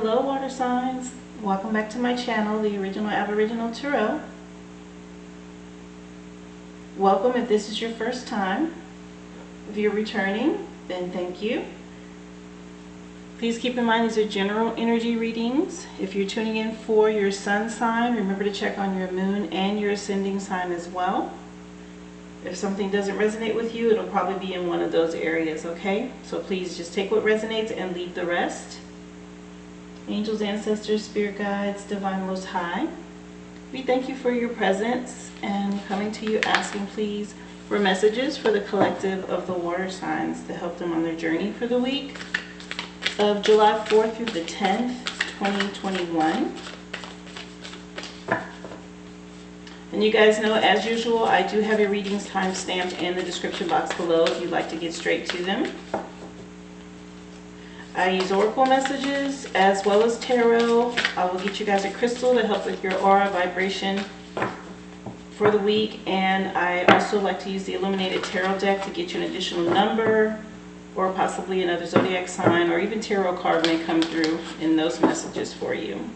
Hello water signs, welcome back to my channel, the original Aboriginal Tarot. Welcome if this is your first time. If you're returning, then thank you. Please keep in mind these are general energy readings. If you're tuning in for your sun sign, remember to check on your moon and your ascending sign as well. If something doesn't resonate with you, it'll probably be in one of those areas, okay? So please just take what resonates and leave the rest. Angels, ancestors, spirit guides, divine most high, we thank you for your presence and coming to you asking please for messages for the collective of the water signs to help them on their journey for the week of July 4th through the 10th, 2021. And you guys know, as usual, I do have your readings time stamped in the description box below if you'd like to get straight to them. I use oracle messages as well as tarot. I will get you guys a crystal to help with your aura vibration for the week. And I also like to use the illuminated tarot deck to get you an additional number or possibly another zodiac sign, or even tarot card may come through in those messages for you.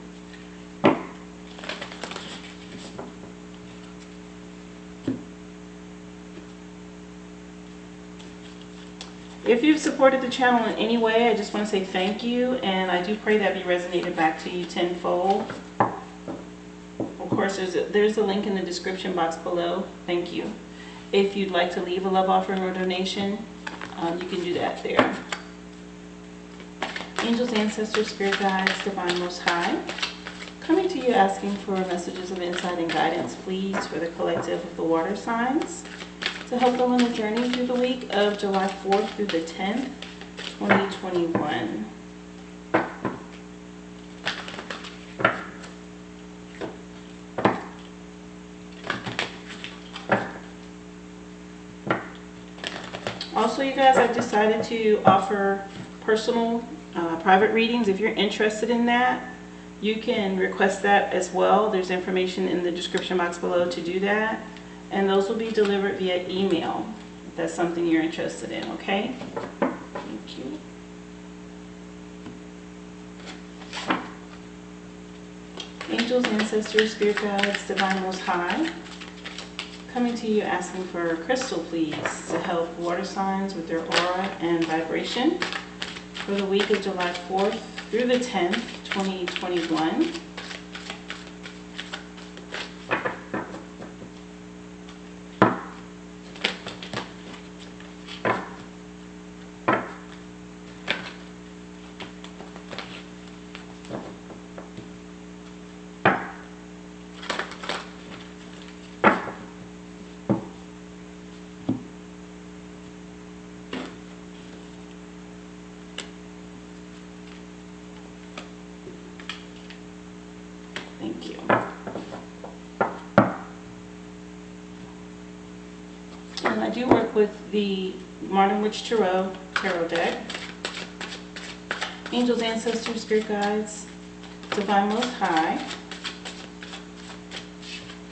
If you've supported the channel in any way, I just want to say thank you, and I do pray that be resonated back to you tenfold. Of course, there's a link in the description box below. Thank you. If you'd like to leave a love offering or donation, you can do that there. Angels, ancestors, spirit guides, divine most high, coming to you asking for messages of insight and guidance, please, for the collective of the water signs, to help them on the journey through the week of July 4th through the 10th, 2021. Also, you guys, I've decided to offer personal private readings. If you're interested in that, you can request that as well. There's information in the description box below to do that. And those will be delivered via email, if that's something you're interested in, okay? Thank you. Angels, ancestors, spirit guides, divine most high, coming to you asking for a crystal, please, to help water signs with their aura and vibration for the week of July 4th through the 10th, 2021. Thank you. And I do work with the Modern Witch Tarot deck. Angels, ancestors, spirit guides, divine most high,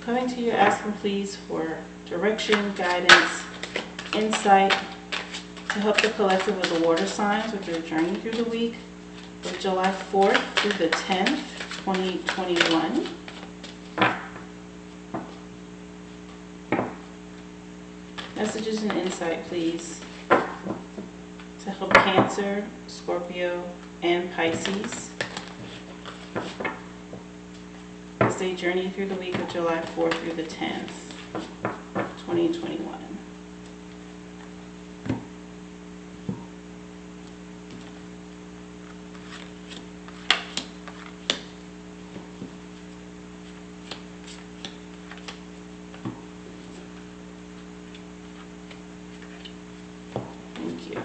coming to you asking please for direction, guidance, insight to help the collective of the water signs with their journey through the week of July 4th through the 10th, 2021. Messages and insight, please, to help Cancer, Scorpio, and Pisces as they journey through the week of July 4th through the 10th, 2021. Thank you.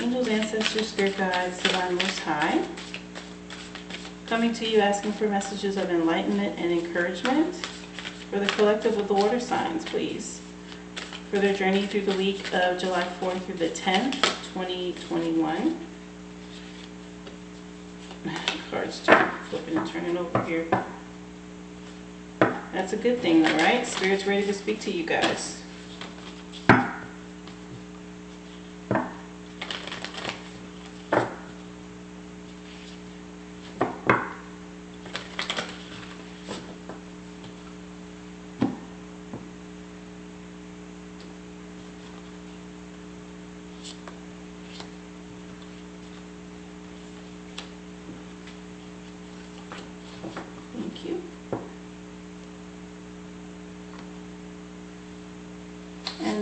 Angels, ancestors, spirit guides, divine most high, coming to you asking for messages of enlightenment and encouragement for the collective of the water signs, please, for their journey through the week of July 4th through the 10th, 2021. Cards start flipping and turning over here. That's a good thing though, right? Spirit's ready to speak to you guys.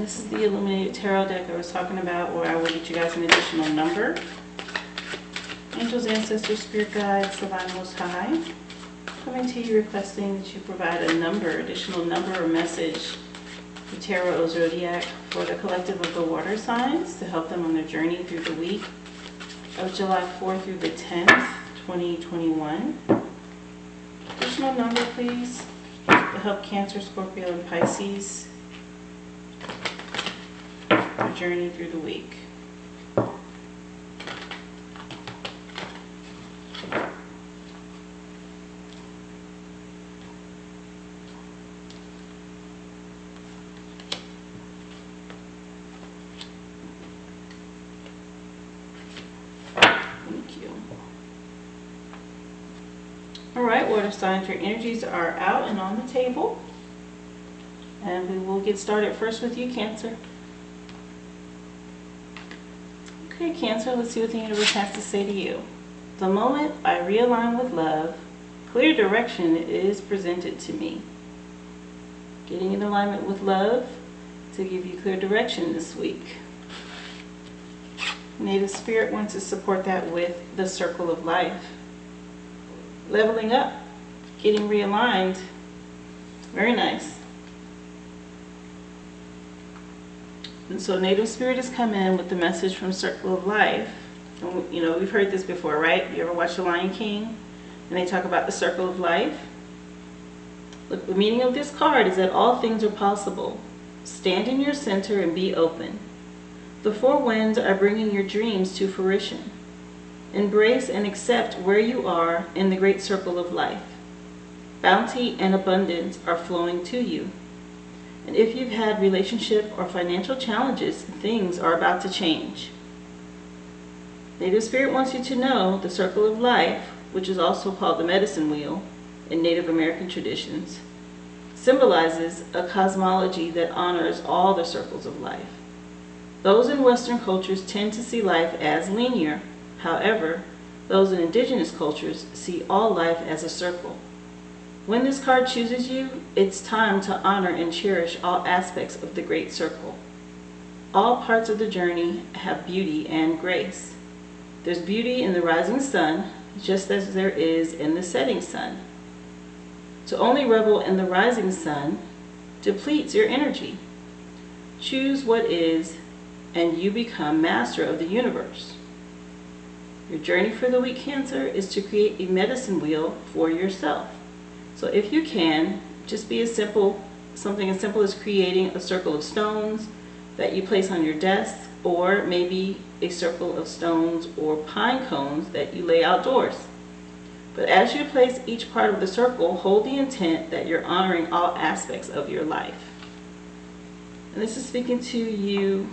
And this is the Illuminated Tarot deck I was talking about, where I will get you guys an additional number. Angels, ancestors, spirit guides, divine most high, coming to you requesting that you provide a number, additional number or message for tarot or zodiac for the collective of the water signs to help them on their journey through the week of July 4th through the 10th, 2021. Additional number, please, to help Cancer, Scorpio, and Pisces their journey through the week. Alright, water signs, your energies are out and on the table. And we will get started first with you, Cancer. Okay, Cancer, let's see what the universe has to say to you. The moment I realign with love, clear direction is presented to me. Getting in alignment with love to give you clear direction this week. Native Spirit wants to support that with the circle of life. Leveling up, getting realigned. Very nice. And so Native Spirit has come in with the message from Circle of Life. And, you know, we've heard this before, right? You ever watch The Lion King? And they talk about the Circle of Life. Look, the meaning of this card is that all things are possible. Stand in your center and be open. The four winds are bringing your dreams to fruition. Embrace and accept where you are in the great circle of life. Bounty and abundance are flowing to you. And if you've had relationship or financial challenges, things are about to change. Native Spirit wants you to know the circle of life, which is also called the medicine wheel in Native American traditions, symbolizes a cosmology that honors all the circles of life. Those in Western cultures tend to see life as linear. However, those in indigenous cultures see all life as a circle. When this card chooses you, it's time to honor and cherish all aspects of the great circle. All parts of the journey have beauty and grace. There's beauty in the rising sun, just as there is in the setting sun. To only revel in the rising sun depletes your energy. Choose what is, and you become master of the universe. Your journey for the week, Cancer, is to create a medicine wheel for yourself. So if you can, just be something as simple as creating a circle of stones that you place on your desk, or maybe a circle of stones or pine cones that you lay outdoors. But as you place each part of the circle, hold the intent that you're honoring all aspects of your life. And this is speaking to you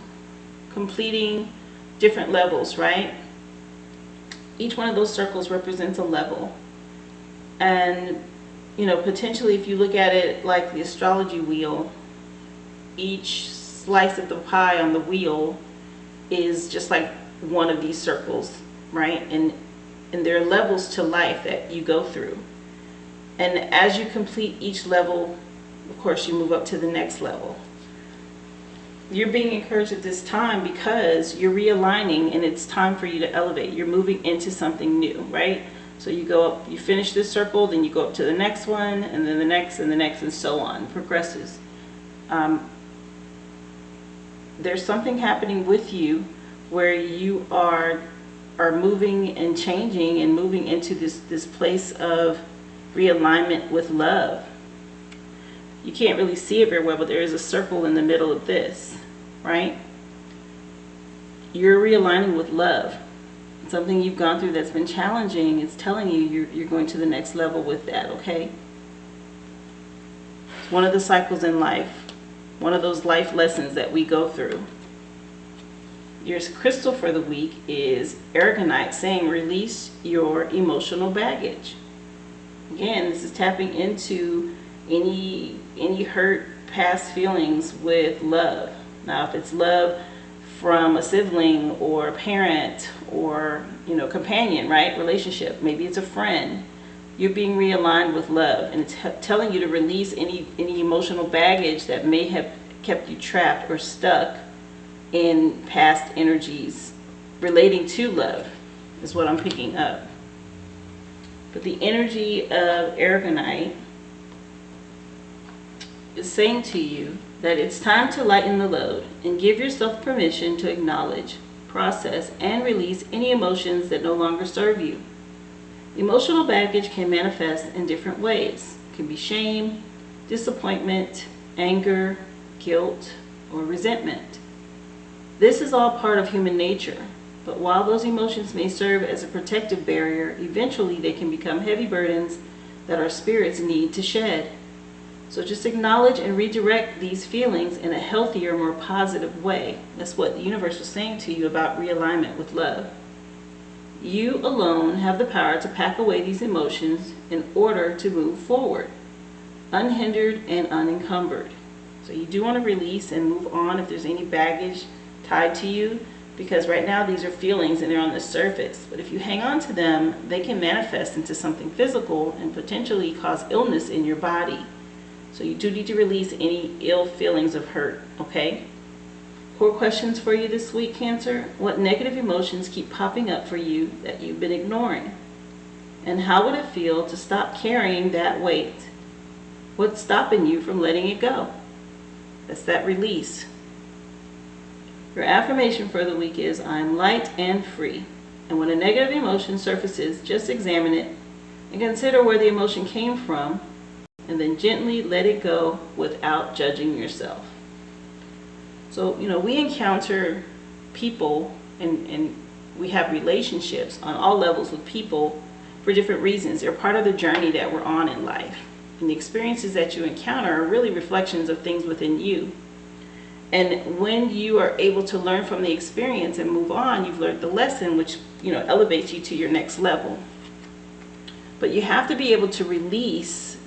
completing different levels, right? Each one of those circles represents a level. And, you know, potentially if you look at it like the astrology wheel, each slice of the pie on the wheel is just like one of these circles, right? And there are levels to life that you go through. And as you complete each level, of course, you move up to the next level. You're being encouraged at this time because you're realigning and it's time for you to elevate. You're moving into something new, right? So you go up, you finish this circle, then you go up to the next one, and then the next, and the next, and so on. It progresses. There's something happening with you where you are moving and changing and moving into this place of realignment with love. You can't really see it very well, but there is a circle in the middle of this, right? You're realigning with love. Something you've gone through that's been challenging, it's telling you you're going to the next level with that, okay? It's one of the cycles in life, one of those life lessons that we go through. Your crystal for the week is Aragonite, saying release your emotional baggage. Again, this is tapping into any hurt past feelings with love. Now, if it's love from a sibling or a parent or, you know, companion, right? Relationship. Maybe it's a friend. You're being realigned with love, and it's telling you to release any emotional baggage that may have kept you trapped or stuck in past energies relating to love, is what I'm picking up. But the energy of Aragonite is saying to you that it's time to lighten the load and give yourself permission to acknowledge, process, and release any emotions that no longer serve you. Emotional baggage can manifest in different ways. It can be shame, disappointment, anger, guilt, or resentment. This is all part of human nature, but while those emotions may serve as a protective barrier, eventually they can become heavy burdens that our spirits need to shed. So just acknowledge and redirect these feelings in a healthier, more positive way. That's what the universe was saying to you about realignment with love. You alone have the power to pack away these emotions in order to move forward, unhindered and unencumbered. So you do want to release and move on if there's any baggage tied to you, because right now these are feelings and they're on the surface. But if you hang on to them, they can manifest into something physical and potentially cause illness in your body. So you do need to release any ill feelings of hurt, okay? Core questions for you this week, Cancer. What negative emotions keep popping up for you that you've been ignoring? And how would it feel to stop carrying that weight? What's stopping you from letting it go? That's that release. Your affirmation for the week is, I'm light and free. And when a negative emotion surfaces, just examine it and consider where the emotion came from, and then gently let it go without judging yourself. So, we encounter people and we have relationships on all levels with people for different reasons. They're part of the journey that we're on in life. And the experiences that you encounter are really reflections of things within you. And when you are able to learn from the experience and move on, you've learned the lesson, which, elevates you to your next level. But you have to be able to release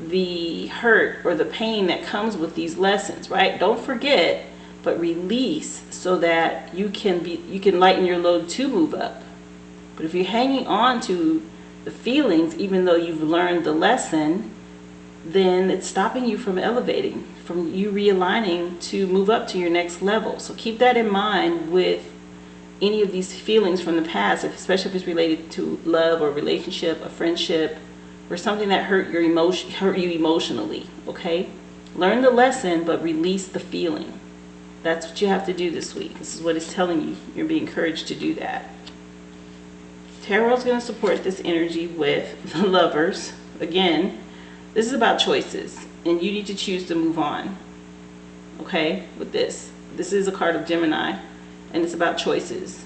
the hurt or the pain that comes with these lessons, right? Don't forget, but release so that you can lighten your load to move up. But if you're hanging on to the feelings, even though you've learned the lesson, then it's stopping you from elevating, from you realigning to move up to your next level. So keep that in mind with any of these feelings from the past, especially if it's related to love or relationship, a friendship, or something that hurt you emotionally, okay? Learn the lesson, but release the feeling. That's what you have to do this week. This is what it's telling you. You're being encouraged to do that. Tarot is going to support this energy with the Lovers. Again, this is about choices, and you need to choose to move on, okay, with this. This is a card of Gemini, and it's about choices.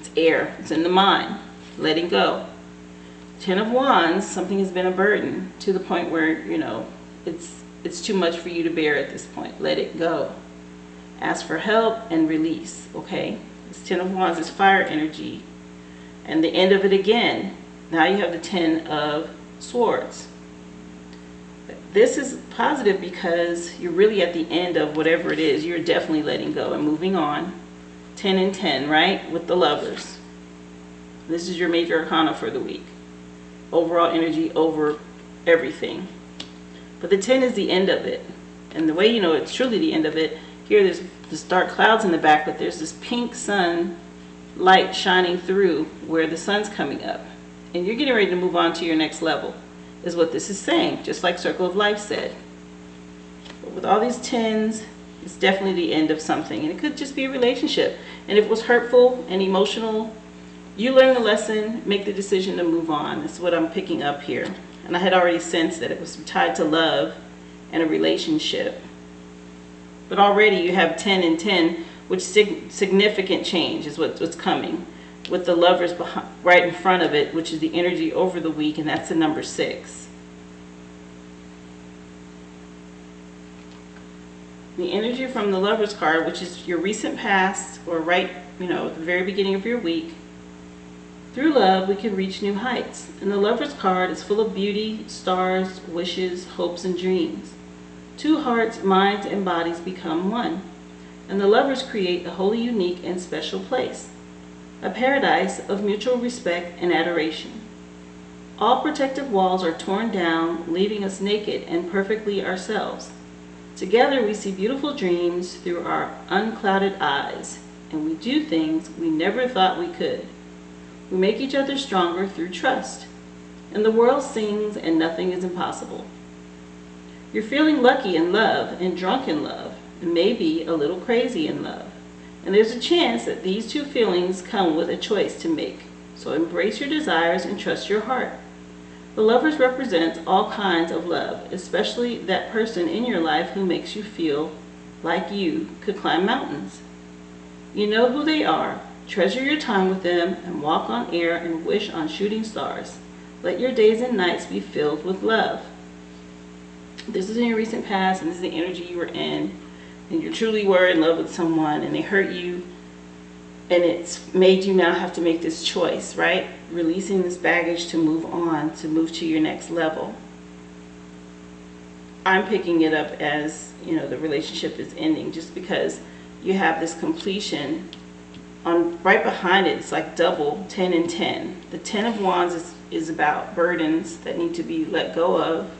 It's air. It's in the mind. Letting go. 10 of Wands, something has been a burden to the point where, it's too much for you to bear at this point. Let it go. Ask for help and release, okay? This 10 of Wands is fire energy. And the end of it again. Now you have the 10 of Swords. This is positive because you're really at the end of whatever it is. You're definitely letting go and moving on. 10 and 10, right? With the Lovers. This is your major arcana for the week. Overall energy over everything. But the 10 is the end of it. And the way you know it's truly the end of it, here there's this dark clouds in the back, but there's this pink sun light shining through where the sun's coming up. And you're getting ready to move on to your next level, is what this is saying, just like Circle of Life said. But with all these 10s, it's definitely the end of something. And it could just be a relationship. And if it was hurtful and emotional, you learn the lesson, make the decision to move on. That's what I'm picking up here. And I had already sensed that it was tied to love and a relationship. But already you have 10 and 10, which significant change is what's coming. With the Lovers right in front of it, which is the energy over the week, and that's the number 6. The energy from the Lovers card, which is your recent past, or right, at the very beginning of your week. Through love, we can reach new heights. And the Lovers card is full of beauty, stars, wishes, hopes, and dreams. Two hearts, minds, and bodies become one. And the Lovers create a wholly unique and special place. A paradise of mutual respect and adoration. All protective walls are torn down, leaving us naked and perfectly ourselves. Together we see beautiful dreams through our unclouded eyes, and we do things we never thought we could. We make each other stronger through trust, and the world sings and nothing is impossible. You're feeling lucky in love and drunk in love, and maybe a little crazy in love. And there's a chance that these two feelings come with a choice to make. So embrace your desires and trust your heart. The Lovers represents all kinds of love, especially that person in your life who makes you feel like you could climb mountains. You know who they are. Treasure your time with them and walk on air and wish on shooting stars. Let your days and nights be filled with love. This is in your recent past, and this is the energy you were in, and you truly were in love with someone and they hurt you, and it's made you now have to make this choice, right? Releasing this baggage to move on, to move to your next level. I'm picking it up as, the relationship is ending, just because you have this completion on right behind it. It's like double, 10 and 10. The 10 of Wands is about burdens that need to be let go of.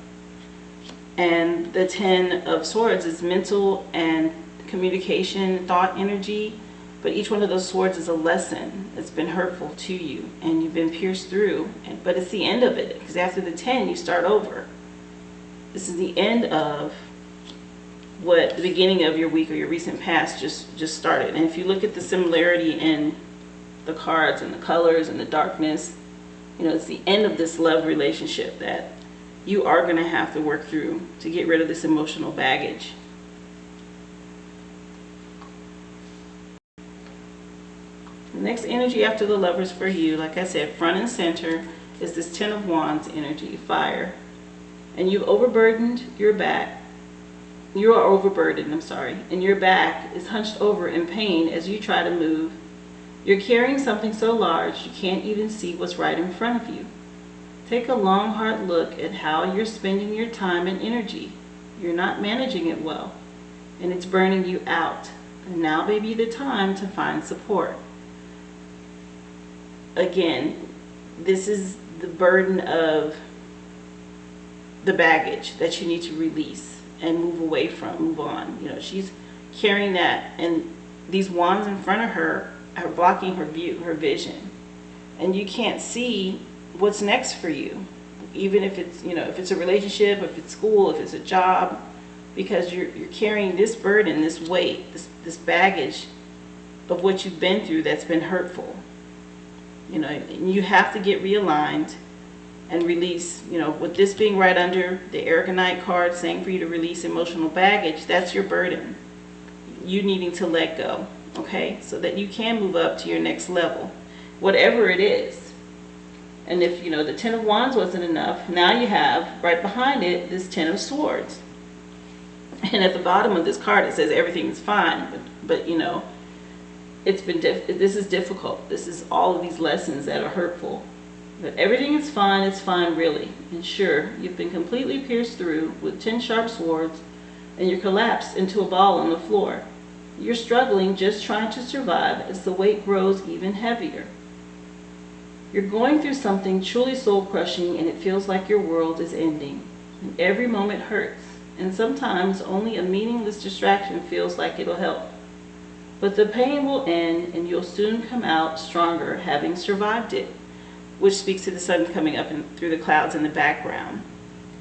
And the 10 of Swords is mental and communication, thought energy. But each one of those swords is a lesson that's been hurtful to you, and you've been pierced through. But it's the end of it, because after the 10, you start over. This is the end of what the beginning of your week or your recent past just started. And if you look at the similarity in the cards and the colors and the darkness, it's the end of this love relationship that you are going to have to work through to get rid of this emotional baggage. The next energy after the Lovers for you, like I said, front and center, is this 10 of Wands energy, fire. And you've overburdened your back. You are overburdened, and your back is hunched over in pain as you try to move. You're carrying something so large you can't even see what's right in front of you. Take a long, hard look at how you're spending your time and energy. You're not managing it well, and it's burning you out. And now may be the time to find support. Again, this is the burden of the baggage that you need to release and move away from, move on. She's carrying that, and these wands in front of her are blocking her view, her vision. And you can't see what's next for you, even if it's if it's a relationship, if it's school, if it's a job, because you're carrying this burden, this weight, this baggage of what you've been through that's been hurtful. And you have to get realigned and release. With this being right under the Aragonite card saying for you to release emotional baggage, that's your burden, you needing to let go, okay, so that you can move up to your next level, whatever it is. And if, the 10 of Wands wasn't enough, now you have, right behind it, this 10 of Swords. And at the bottom of this card, it says everything's fine. But this is difficult. This is all of these lessons that are hurtful. But everything is fine. It's fine, really. And sure, you've been completely pierced through with 10 sharp swords, and you're collapsed into a ball on the floor. You're struggling, just trying to survive as the weight grows even heavier. You're going through something truly soul-crushing, and it feels like your world is ending. And every moment hurts, and sometimes only a meaningless distraction feels like it'll help. But the pain will end, and you'll soon come out stronger, having survived it, which speaks to the sun coming up through the clouds in the background.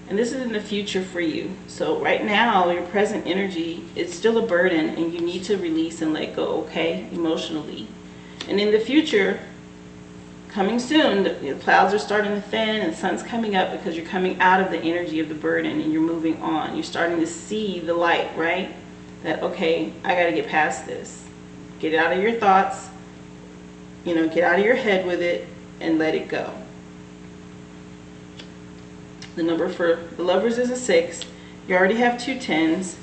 And this is in the future for you. So right now, your present energy is still a burden, and you need to release and let go, okay, emotionally. And in the future, coming soon, the clouds are starting to thin and the sun's coming up, because you're coming out of the energy of the burden and you're moving on. You're starting to see the light, right? That, okay, I got to get past this. Get out of your thoughts, get out of your head with it and let it go. The number for the Lovers is a 6. You already have 2 10s.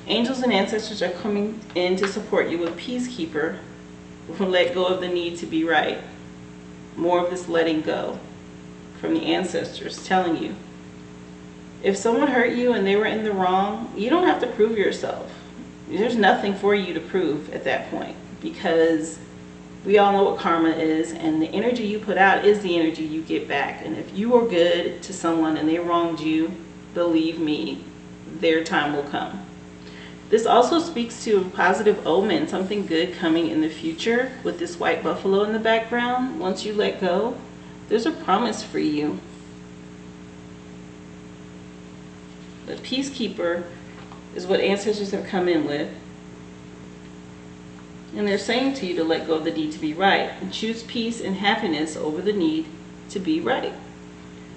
Angels and ancestors are coming in to support you with Peacekeeper, who will let go of the need to be right. More of this letting go from the ancestors telling you, if someone hurt you and they were in the wrong, you don't have to prove yourself. There's nothing for you to prove at that point, because we all know what karma is, and the energy you put out is the energy you get back. And if you were good to someone and they wronged you, believe me, their time will come. This also speaks to a positive omen, something good coming in the future with this white buffalo in the background. Once you let go, there's a promise for you. The peacekeeper is what ancestors have come in with. And they're saying to you to let go of the need to be right and choose peace and happiness over the need to be right.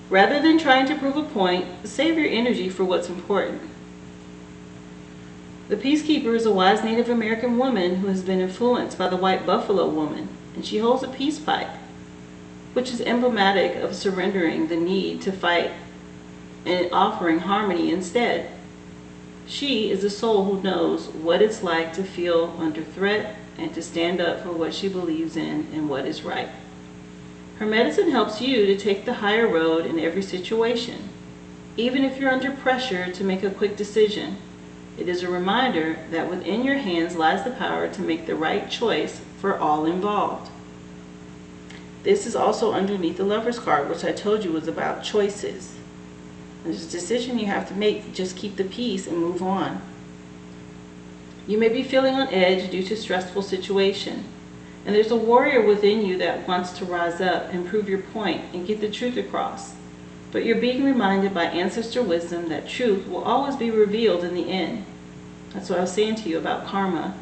Rather than trying to prove a point, save your energy for what's important. The peacekeeper is a wise Native American woman who has been influenced by the white buffalo woman, and she holds a peace pipe, which is emblematic of surrendering the need to fight and offering harmony instead. She is a soul who knows what it's like to feel under threat and to stand up for what she believes in and what is right. Her medicine helps you to take the higher road in every situation, even if you're under pressure to make a quick decision. It is a reminder that within your hands lies the power to make the right choice for all involved. This is also underneath the Lover's card, which I told you was about choices. There's a decision you have to make to just keep the peace and move on. You may be feeling on edge due to a stressful situation, and there's a warrior within you that wants to rise up and prove your point and get the truth across. But you're being reminded by ancestor wisdom that truth will always be revealed in the end. That's what I was saying to you about karma.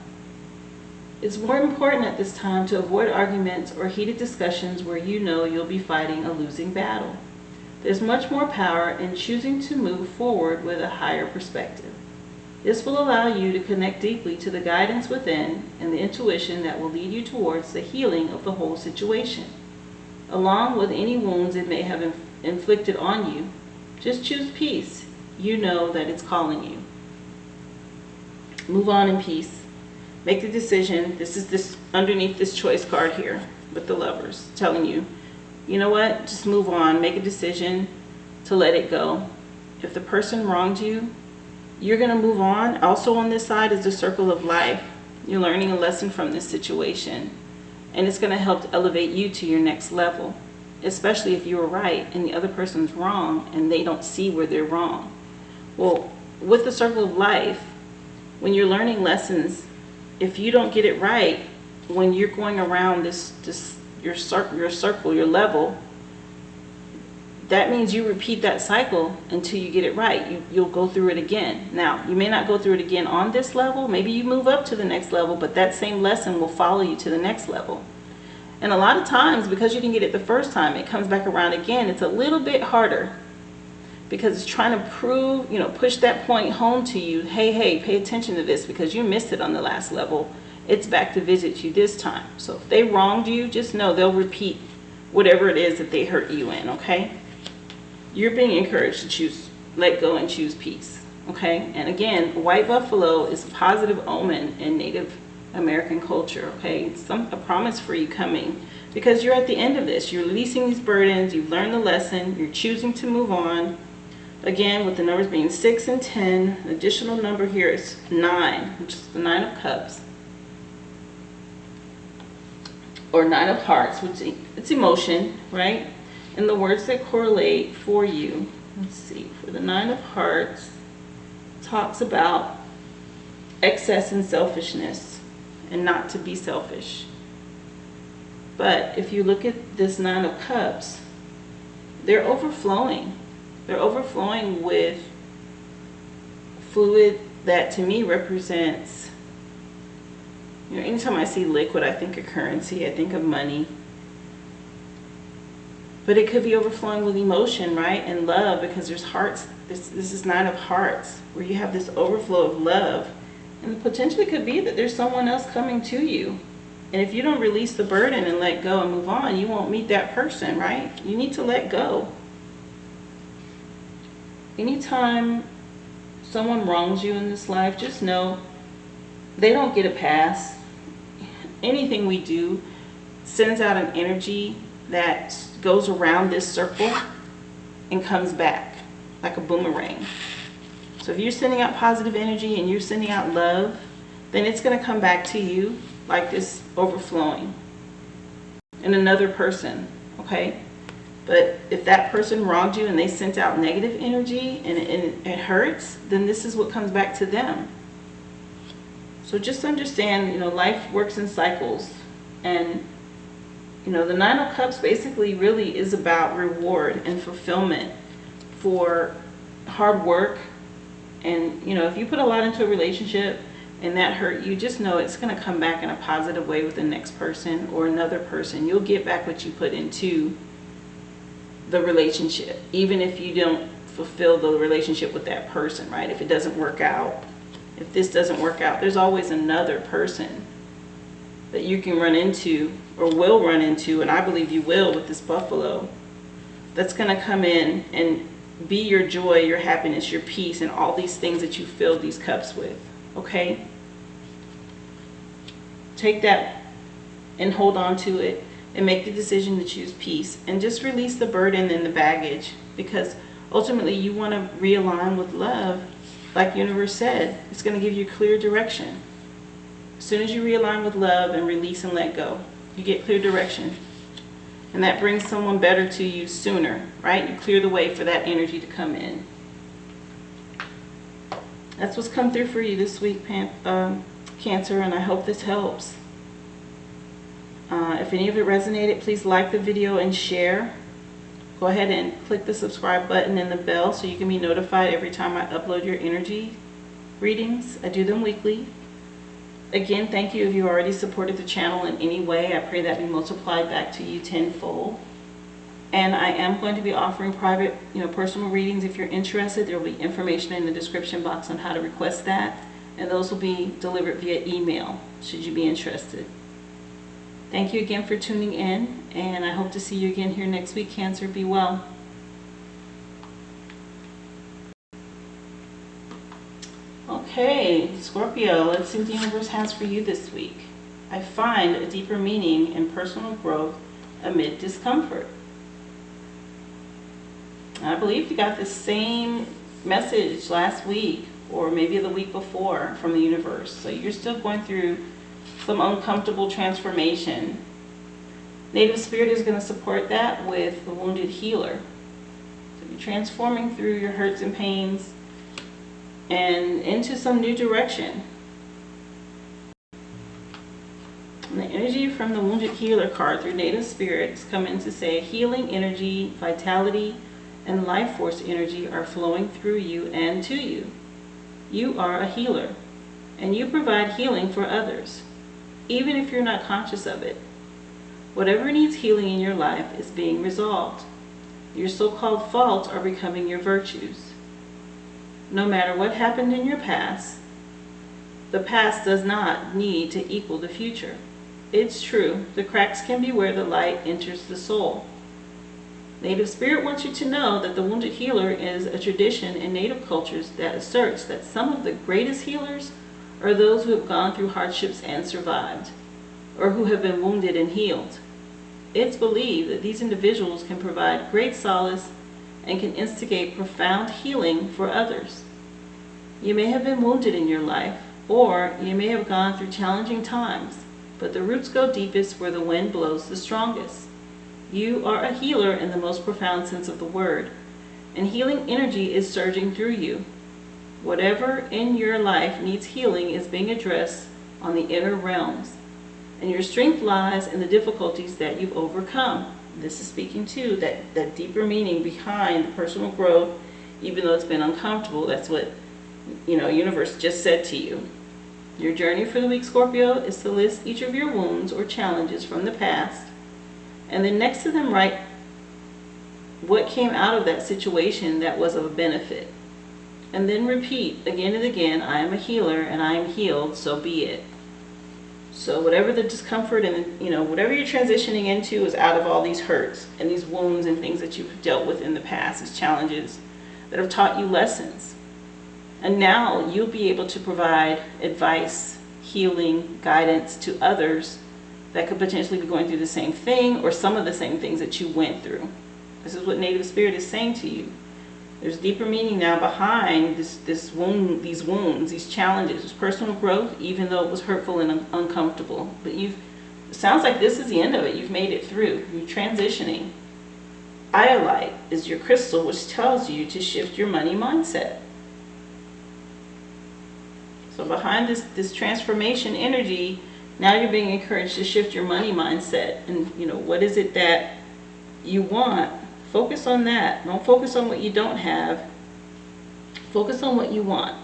It's more important at this time to avoid arguments or heated discussions where you know you'll be fighting a losing battle. There's much more power in choosing to move forward with a higher perspective. This will allow you to connect deeply to the guidance within and the intuition that will lead you towards the healing of the whole situation. Along with any wounds it may have inflicted on you, just choose peace. You know that it's calling you. Move on in peace. Make the decision. This is this underneath this choice card here with the Lovers telling you, you know what, just move on. Make a decision to let it go. If the person wronged you, you're going to move on. Also on this side is the circle of life. You're learning a lesson from this situation, and it's going to help elevate you to your next level, especially if you were right and the other person's wrong and they don't see where they're wrong. Well, with the circle of life, when you're learning lessons, if you don't get it right, when you're going around your circle, your level, that means you repeat that cycle until you get it right. You'll go through it again. Now, you may not go through it again on this level. Maybe you move up to the next level, but that same lesson will follow you to the next level. And a lot of times, because you didn't get it the first time, it comes back around again. It's a little bit harder because it's trying to prove, push that point home to you. Hey, pay attention to this because you missed it on the last level. It's back to visit you this time. So if they wronged you, just know they'll repeat whatever it is that they hurt you in, okay? You're being encouraged to choose, let go and choose peace, okay? And again, white buffalo is a positive omen in Native American culture, okay? It's a promise for you coming because you're at the end of this. You're releasing these burdens. You've learned the lesson. You're choosing to move on. Again, with the numbers being 6 and 10, the additional number here is 9, which is the 9 of cups. Or 9 of hearts, which it's emotion, right? And the words that correlate for you, let's see, for the 9 of hearts, talks about excess and selfishness and not to be selfish. But if you look at this 9 of cups, they're overflowing. They're overflowing with fluid that to me represents, anytime I see liquid, I think of currency, I think of money. But it could be overflowing with emotion, right? And love, because there's hearts. This is 9 of hearts, where you have this overflow of love. And potentially could be that there's someone else coming to you. And if you don't release the burden and let go and move on, you won't meet that person, right? You need to let go. Anytime someone wrongs you in this life, just know they don't get a pass. Anything we do sends out an energy that goes around this circle and comes back like a boomerang. So if you're sending out positive energy and you're sending out love, then it's going to come back to you like this overflowing in another person, okay? But if that person wronged you and they sent out negative energy and it hurts, then this is what comes back to them. So just understand, you know, life works in cycles. And, you know, the Nine of Cups basically really is about reward and fulfillment for hard work. And, you know, if you put a lot into a relationship and that hurt you, just know it's going to come back in a positive way with the next person or another person. You'll get back what you put into the relationship, even if you don't fulfill the relationship with that person, right? If it doesn't work out, if this doesn't work out, there's always another person that you can run into or will run into, and I believe you will with this Buffalo, that's going to come in and be your joy, your happiness, your peace, and all these things that you fill these cups with. Okay? Take that and hold on to it and make the decision to choose peace, and just release the burden and the baggage, because ultimately you want to realign with love. Like the universe said, it's going to give you clear direction. As soon as you realign with love and release and let go, you get clear direction. And that brings someone better to you sooner, right? You clear the way for that energy to come in. That's what's come through for you this week, Cancer, and I hope this helps. If any of it resonated, please like the video and share. Go ahead and click the subscribe button and the bell so you can be notified every time I upload your energy readings. I do them weekly. Again, thank you if you already supported the channel in any way. I pray that be multiplied back to you tenfold. And I am going to be offering private, personal readings. If you're interested, there will be information in the description box on how to request that. And those will be delivered via email, should you be interested. Thank you again for tuning in, and I hope to see you again here next week, Cancer. Be well. Okay, Scorpio, let's see what the universe has for you this week. I find a deeper meaning in personal growth amid discomfort. I believe you got the same message last week or maybe the week before from the universe. So you're still going through some uncomfortable transformation. Native Spirit is going to support that with the Wounded Healer. So you're transforming through your hurts and pains and into some new direction. And the energy from the Wounded Healer card through Native Spirit is coming to say healing energy, vitality, and life force energy are flowing through you and to you. You are a healer, and you provide healing for others, even if you're not conscious of it. Whatever needs healing in your life is being resolved. Your so-called faults are becoming your virtues. No matter what happened in your past, the past does not need to equal the future. It's true, the cracks can be where the light enters the soul. Native Spirit wants you to know that the Wounded Healer is a tradition in Native cultures that asserts that some of the greatest healers are those who have gone through hardships and survived, or who have been wounded and healed. It's believed that these individuals can provide great solace and can instigate profound healing for others. You may have been wounded in your life, or you may have gone through challenging times, but the roots go deepest where the wind blows the strongest. You are a healer in the most profound sense of the word, and healing energy is surging through you. Whatever in your life needs healing is being addressed on the inner realms, and your strength lies in the difficulties that you've overcome. This is speaking to that deeper meaning behind the personal growth, even though it's been uncomfortable. That's what, universe just said to you. Your journey for the week, Scorpio, is to list each of your wounds or challenges from the past, and then next to them write what came out of that situation that was of a benefit. And then repeat again and again, I am a healer and I am healed, so be it. So whatever the discomfort and, whatever you're transitioning into is out of all these hurts and these wounds and things that you've dealt with in the past, these challenges that have taught you lessons. And now you'll be able to provide advice, healing, guidance to others that could potentially be going through the same thing or some of the same things that you went through. This is what Native Spirit is saying to you. There's deeper meaning now behind these wounds, these challenges, this personal growth, even though it was hurtful and uncomfortable. But it sounds like this is the end of it. You've made it through. You're transitioning. Iolite is your crystal, which tells you to shift your money mindset. So behind this transformation energy, now you're being encouraged to shift your money mindset. And what is it that you want? Focus on that. Don't focus on what you don't have. Focus on what you want.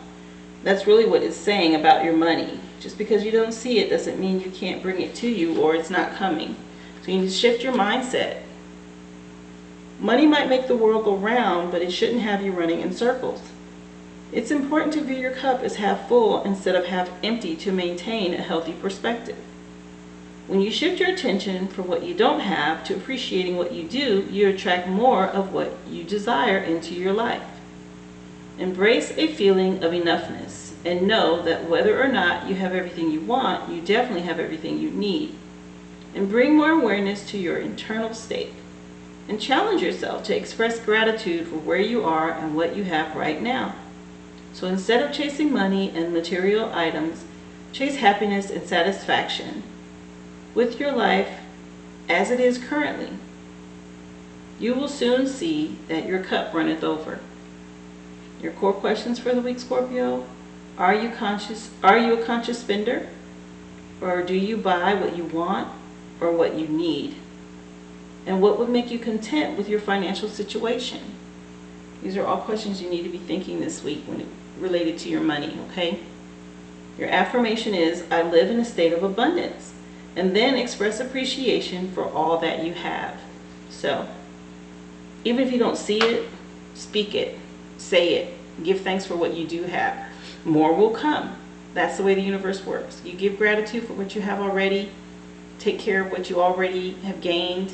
That's really what it's saying about your money. Just because you don't see it doesn't mean you can't bring it to you or it's not coming. So you need to shift your mindset. Money might make the world go round, but it shouldn't have you running in circles. It's important to view your cup as half full instead of half empty to maintain a healthy perspective. When you shift your attention from what you don't have to appreciating what you do, you attract more of what you desire into your life. Embrace a feeling of enoughness and know that whether or not you have everything you want, you definitely have everything you need. And bring more awareness to your internal state. And challenge yourself to express gratitude for where you are and what you have right now. So instead of chasing money and material items, chase happiness and satisfaction with your life as it is currently. You will soon see that your cup runneth over. Your core questions for the week, Scorpio: are you conscious? Are you a conscious spender? Or do you buy what you want or what you need? And what would make you content with your financial situation? These are all questions you need to be thinking this week when related to your money, okay? Your affirmation is, I live in a state of abundance. And then express appreciation for all that you have. So, even if you don't see it, speak it, say it, give thanks for what you do have. More will come. That's the way the universe works. You give gratitude for what you have already, take care of what you already have gained,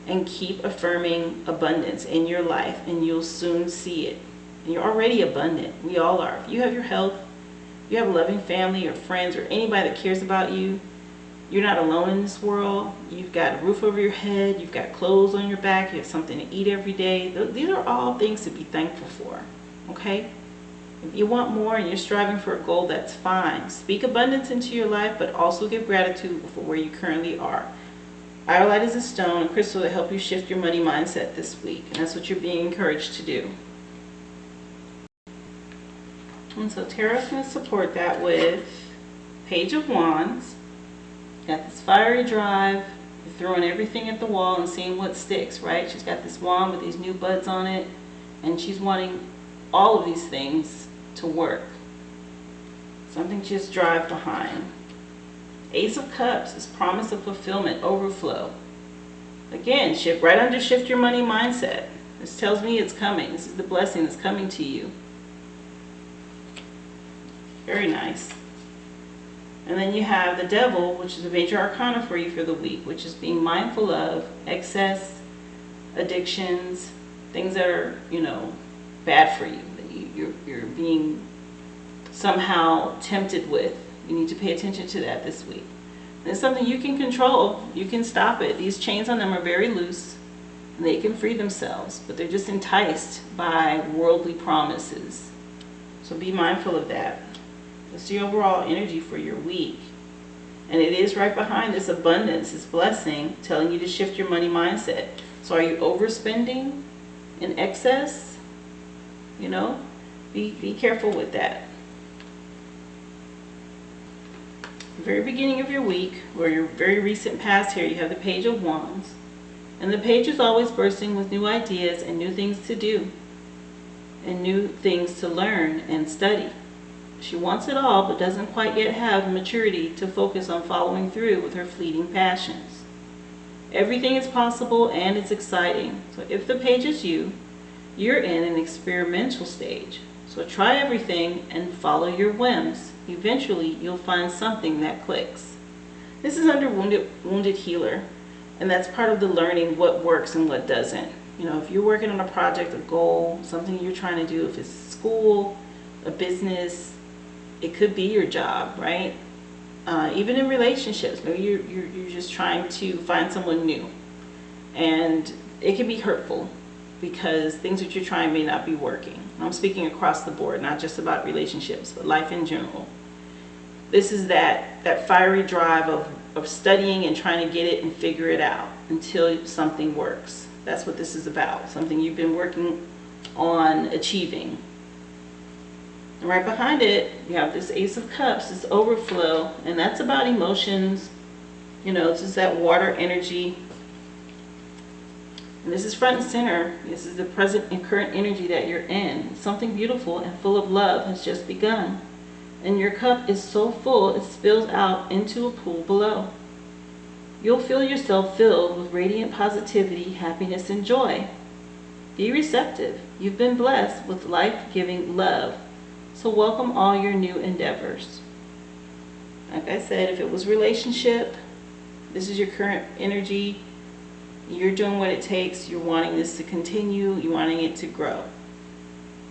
and keep affirming abundance in your life, and you'll soon see it. And you're already abundant. We all are. If you have your health, you have a loving family or friends or anybody that cares about you, you're not alone in this world. You've got a roof over your head, you've got clothes on your back, you have something to eat every day. These are all things to be thankful for, okay? If you want more and you're striving for a goal, that's fine. Speak abundance into your life, but also give gratitude for where you currently are. Iolite is a stone, a crystal that helps you shift your money mindset this week, and that's what you're being encouraged to do. And so Tarot's going to support that with Page of Wands. Got this fiery drive, you're throwing everything at the wall and seeing what sticks, right? She's got this wand with these new buds on it, and she's wanting all of these things to work. Something just drive behind. Ace of Cups is promise of fulfillment, overflow. Again, shift your money mindset. This tells me it's coming. This is the blessing that's coming to you. Very nice. And then you have the Devil, which is a major arcana for you for the week, which is being mindful of excess, addictions, things that are, bad for you, that you're being somehow tempted with. You need to pay attention to that this week. And it's something you can control. You can stop it. These chains on them are very loose, and they can free themselves, but they're just enticed by worldly promises. So be mindful of that. It's the overall energy for your week. And it is right behind this abundance, this blessing, telling you to shift your money mindset. So are you overspending in excess? Be careful with that. The very beginning of your week, or your very recent past here, you have the Page of Wands. And the page is always bursting with new ideas and new things to do, and new things to learn and study. She wants it all, but doesn't quite yet have the maturity to focus on following through with her fleeting passions. Everything is possible and it's exciting. So if the page is you, you're in an experimental stage. So try everything and follow your whims. Eventually, you'll find something that clicks. This is under Wounded Healer, and that's part of the learning what works and what doesn't. If you're working on a project, a goal, something you're trying to do, if it's school, a business, it could be your job, right? Even in relationships, maybe you're just trying to find someone new, and it can be hurtful because things that you're trying may not be working. I'm speaking across the board, not just about relationships, but life in general. This is that fiery drive of studying and trying to get it and figure it out until something works. That's what this is about, something you've been working on achieving. And right behind it, you have this Ace of Cups, this overflow, and that's about emotions. You know, it's just that water energy. And this is front and center. This is the present and current energy that you're in. Something beautiful and full of love has just begun. And your cup is so full it spills out into a pool below. You'll feel yourself filled with radiant positivity, happiness, and joy. Be receptive. You've been blessed with life-giving love. So welcome all your new endeavors. Like I said, if it was relationship, this is your current energy. You're doing what it takes. You're wanting this to continue. You're wanting it to grow.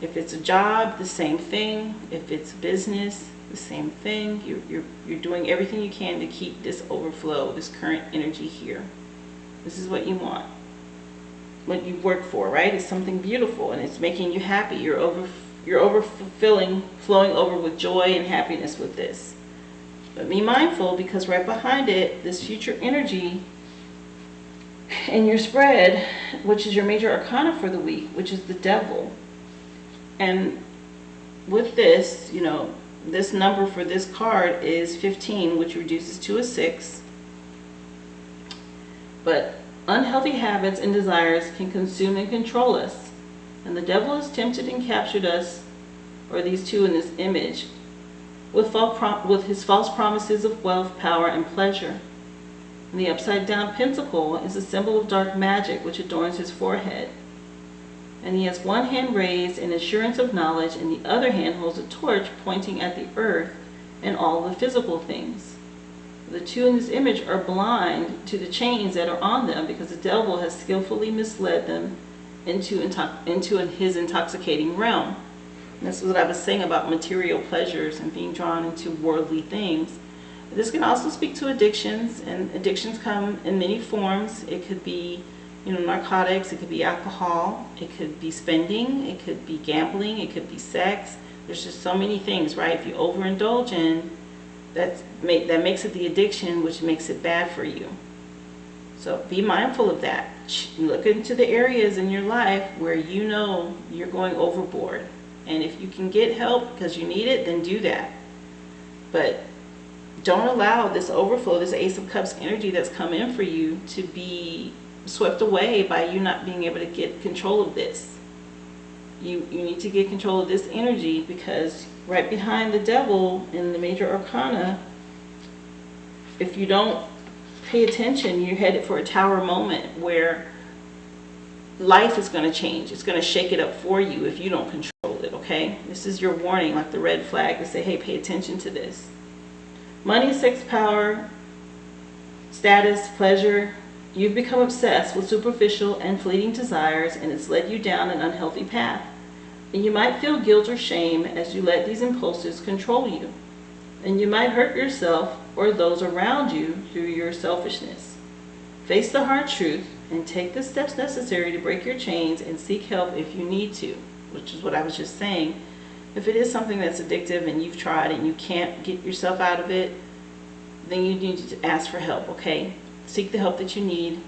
If it's a job, the same thing. If it's business, the same thing. You're doing everything you can to keep this overflow, this current energy here. This is what you want. What you work for, right? It's something beautiful and it's making you happy. You're overfilling, flowing over with joy and happiness with this. But be mindful, because right behind it, this future energy in your spread, which is your major arcana for the week, which is the devil. And with this, you know, this number for this card is 15, which reduces to a 6. But unhealthy habits and desires can consume and control us. And the devil has tempted and captured us, or these two in this image, with his false promises of wealth, power, and pleasure. And the upside down pentacle is a symbol of dark magic which adorns his forehead. And he has one hand raised in assurance of knowledge, and the other hand holds a torch pointing at the earth and all the physical things. The two in this image are blind to the chains that are on them, because the devil has skillfully misled them into his intoxicating realm. And this is what I was saying about material pleasures and being drawn into worldly things. This can also speak to addictions, and addictions come in many forms. It could be, you know, narcotics, it could be alcohol, it could be spending, it could be gambling, it could be sex. There's just so many things, right? If you overindulge in, that makes it the addiction, which makes it bad for you. So be mindful of that. Look into the areas in your life where you know you're going overboard. And if you can get help because you need it, then do that. But don't allow this overflow, this Ace of Cups energy that's come in for you, to be swept away by you not being able to get control of this. You need to get control of this energy, because right behind the devil in the major arcana, if you don't pay attention, you're headed for a tower moment where life is going to change. It's going to shake it up for you if you don't control it, okay? This is your warning, like the red flag, to say, hey, pay attention to this. Money, sex, power, status, pleasure. You've become obsessed with superficial and fleeting desires, and it's led you down an unhealthy path. And you might feel guilt or shame as you let these impulses control you. And you might hurt yourself or those around you through your selfishness. Face the hard truth and take the steps necessary to break your chains, and seek help if you need to, which is what I was just saying. If it is something that's addictive and you've tried and you can't get yourself out of it, then you need to ask for help, okay? Seek the help that you need.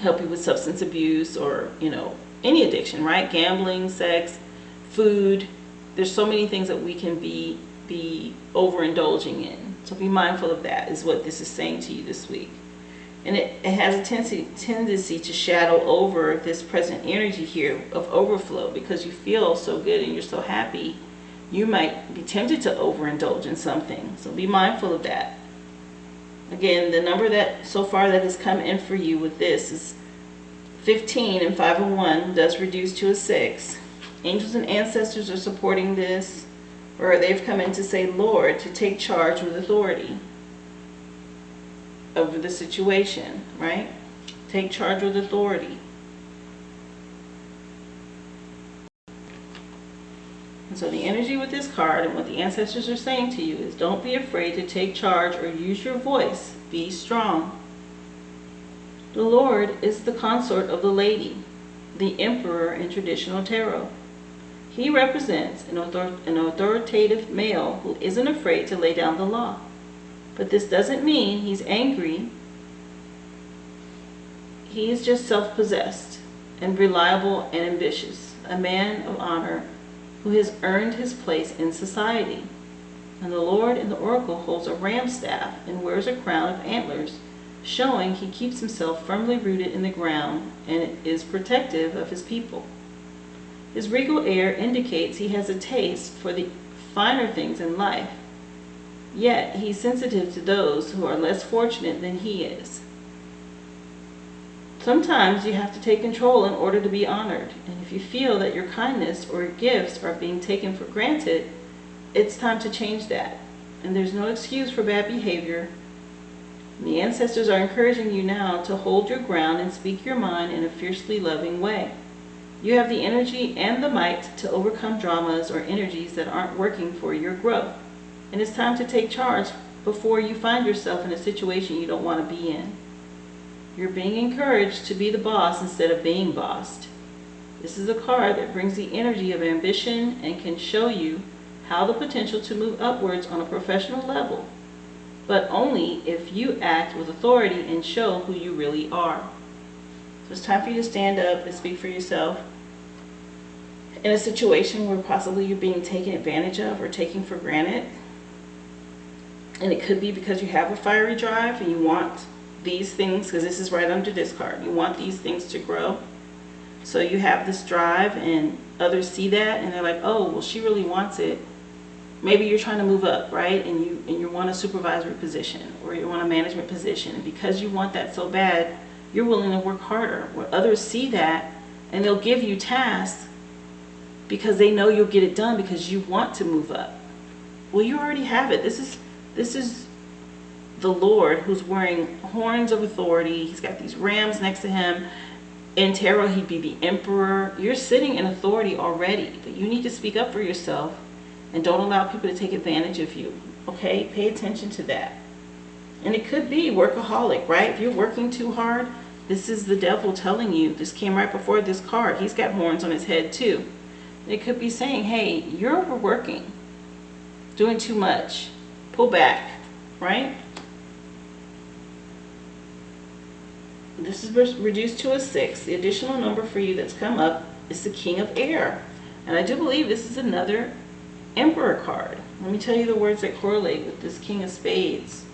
Help you with substance abuse, or, you know, any addiction, right? Gambling, sex, food. There's so many things that we can be overindulging in. So be mindful of that, is what this is saying to you this week. And it has a tendency to shadow over this present energy here of overflow, because you feel so good and you're so happy. You might be tempted to overindulge in something. So be mindful of that. Again, the number that so far that has come in for you with this is 15, and 5 and 1 does reduce to a 6. Angels and ancestors are supporting this, or they've come in to say, Lord, to take charge with authority over the situation, right? Take charge with authority. And so the energy with this card and what the ancestors are saying to you is, don't be afraid to take charge or use your voice. Be strong. The Lord is the consort of the lady, the emperor in traditional tarot. He represents an authoritative male who isn't afraid to lay down the law. But this doesn't mean he's angry. He is just self-possessed and reliable and ambitious, a man of honor who has earned his place in society. And the Lord in the oracle holds a ram staff and wears a crown of antlers, showing he keeps himself firmly rooted in the ground and is protective of his people. His regal air indicates he has a taste for the finer things in life, yet he's sensitive to those who are less fortunate than he is. Sometimes you have to take control in order to be honored, and if you feel that your kindness or your gifts are being taken for granted, it's time to change that. And there's no excuse for bad behavior. The ancestors are encouraging you now to hold your ground and speak your mind in a fiercely loving way. You have the energy and the might to overcome dramas or energies that aren't working for your growth. And it's time to take charge before you find yourself in a situation you don't want to be in. You're being encouraged to be the boss instead of being bossed. This is a card that brings the energy of ambition and can show you how the potential to move upwards on a professional level, but only if you act with authority and show who you really are. So it's time for you to stand up and speak for yourself in a situation where possibly you're being taken advantage of or taken for granted. And it could be because you have a fiery drive and you want these things, because this is right under this card. You want these things to grow. So you have this drive and others see that and they're like, oh, well, she really wants it. Maybe you're trying to move up, right? And you want a supervisory position or you want a management position. And because you want that so bad, you're willing to work harder. Where others see that and they'll give you tasks because they know you'll get it done because you want to move up. Well, you already have it. This is the Lord who's wearing horns of authority. He's got these rams next to him. In tarot, he'd be the emperor. You're sitting in authority already, but you need to speak up for yourself. And don't allow people to take advantage of you, okay? Pay attention to that. And it could be workaholic, right? If you're working too hard, this is the devil telling you. This came right before this card. He's got horns on his head too. It could be saying, hey, you're overworking, doing too much. Pull back, right? This is reduced to a 6. The additional number for you that's come up is the King of Air. And I do believe this is another Emperor card. Let me tell you the words that correlate with this King of Spades.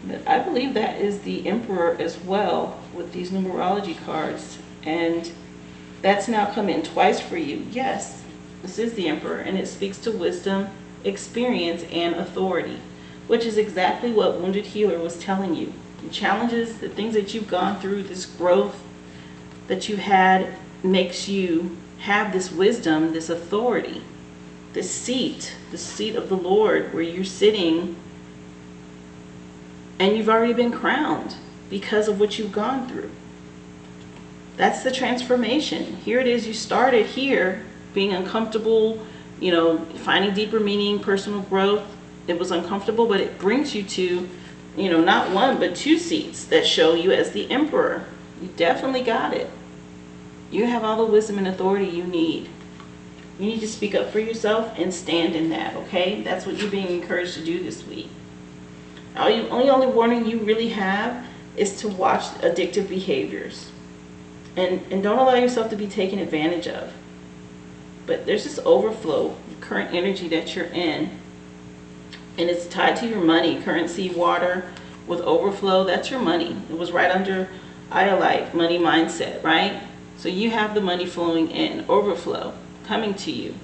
But I believe that is the Emperor as well with these numerology cards. And that's now come in twice for you. Yes, this is the Emperor, and it speaks to wisdom, experience, and authority, which is exactly what Wounded Healer was telling you. The challenges, the things that you've gone through, this growth that you had makes you have this wisdom, this authority, this seat, the seat of the Lord where you're sitting and you've already been crowned because of what you've gone through. That's the transformation. Here it is, you started here being uncomfortable, you know, finding deeper meaning, personal growth. It was uncomfortable, but it brings you to, you know, not one, but 2 seats that show you as the Emperor. You definitely got it. You have all the wisdom and authority you need. You need to speak up for yourself and stand in that, okay? That's what you're being encouraged to do this week. Only warning you really have is to watch addictive behaviors. And don't allow yourself to be taken advantage of. But there's this overflow, current energy that you're in. And it's tied to your money, currency, water, with overflow. That's your money. It was right under Iolite, money mindset, right? So you have the money flowing in, overflow, coming to you.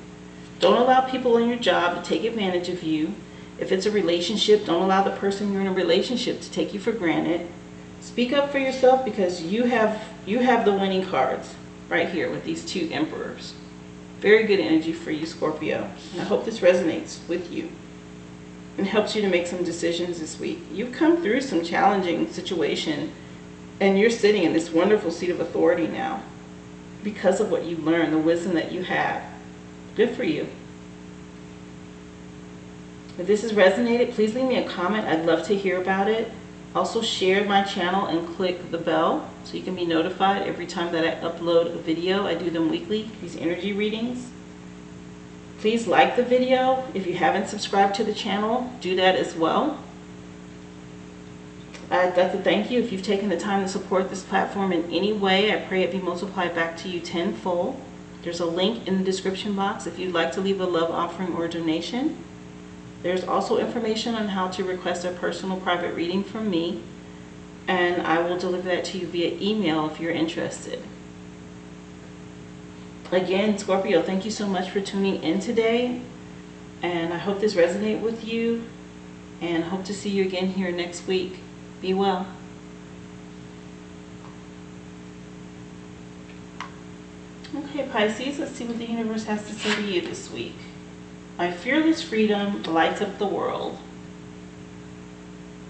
Don't allow people in your job to take advantage of you. If it's a relationship, don't allow the person you're in a relationship to take you for granted. Speak up for yourself because you have the winning cards right here with these 2 emperors. Very good energy for you, Scorpio. And I hope this resonates with you and helps you to make some decisions this week. You've come through some challenging situation and you're sitting in this wonderful seat of authority now because of what you've learned, the wisdom that you have. Good for you. If this has resonated, please leave me a comment. I'd love to hear about it. Also share my channel and click the bell so you can be notified every time that I upload a video. I do them weekly, these energy readings. Please like the video. If you haven't subscribed to the channel, do that as well. I'd like to thank you if you've taken the time to support this platform in any way. I pray it be multiplied back to you tenfold. There's a link in the description box if you'd like to leave a love offering or donation. There's also information on how to request a personal private reading from me, and I will deliver that to you via email if you're interested. Again, Scorpio, thank you so much for tuning in today, and I hope this resonates with you, and hope to see you again here next week. Be well. Okay, Pisces, let's see what the universe has to say to you this week. My fearless freedom lights up the world.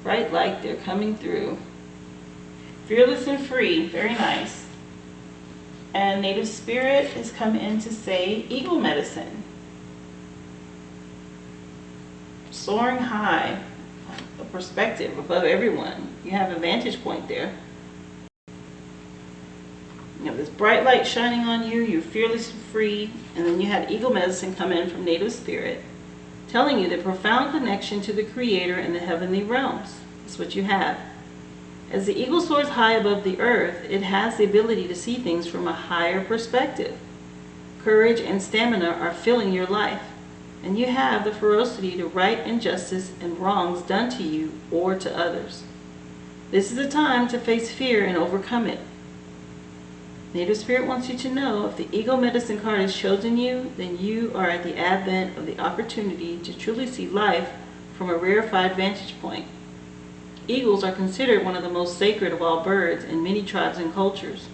Bright light, they're coming through. Fearless and free, very nice. And native spirit has come in to say eagle medicine. Soaring high, a perspective above everyone. You have a vantage point there. You have this bright light shining on you, you're fearless and free, and then you had eagle medicine come in from native spirit, telling you the profound connection to the Creator in the heavenly realms. That's what you have. As the eagle soars high above the earth, it has the ability to see things from a higher perspective. Courage and stamina are filling your life, and you have the ferocity to right injustice and wrongs done to you or to others. This is the time to face fear and overcome it. Native Spirit wants you to know if the Eagle Medicine card has chosen you, then you are at the advent of the opportunity to truly see life from a rarefied vantage point. Eagles are considered one of the most sacred of all birds in many tribes and cultures,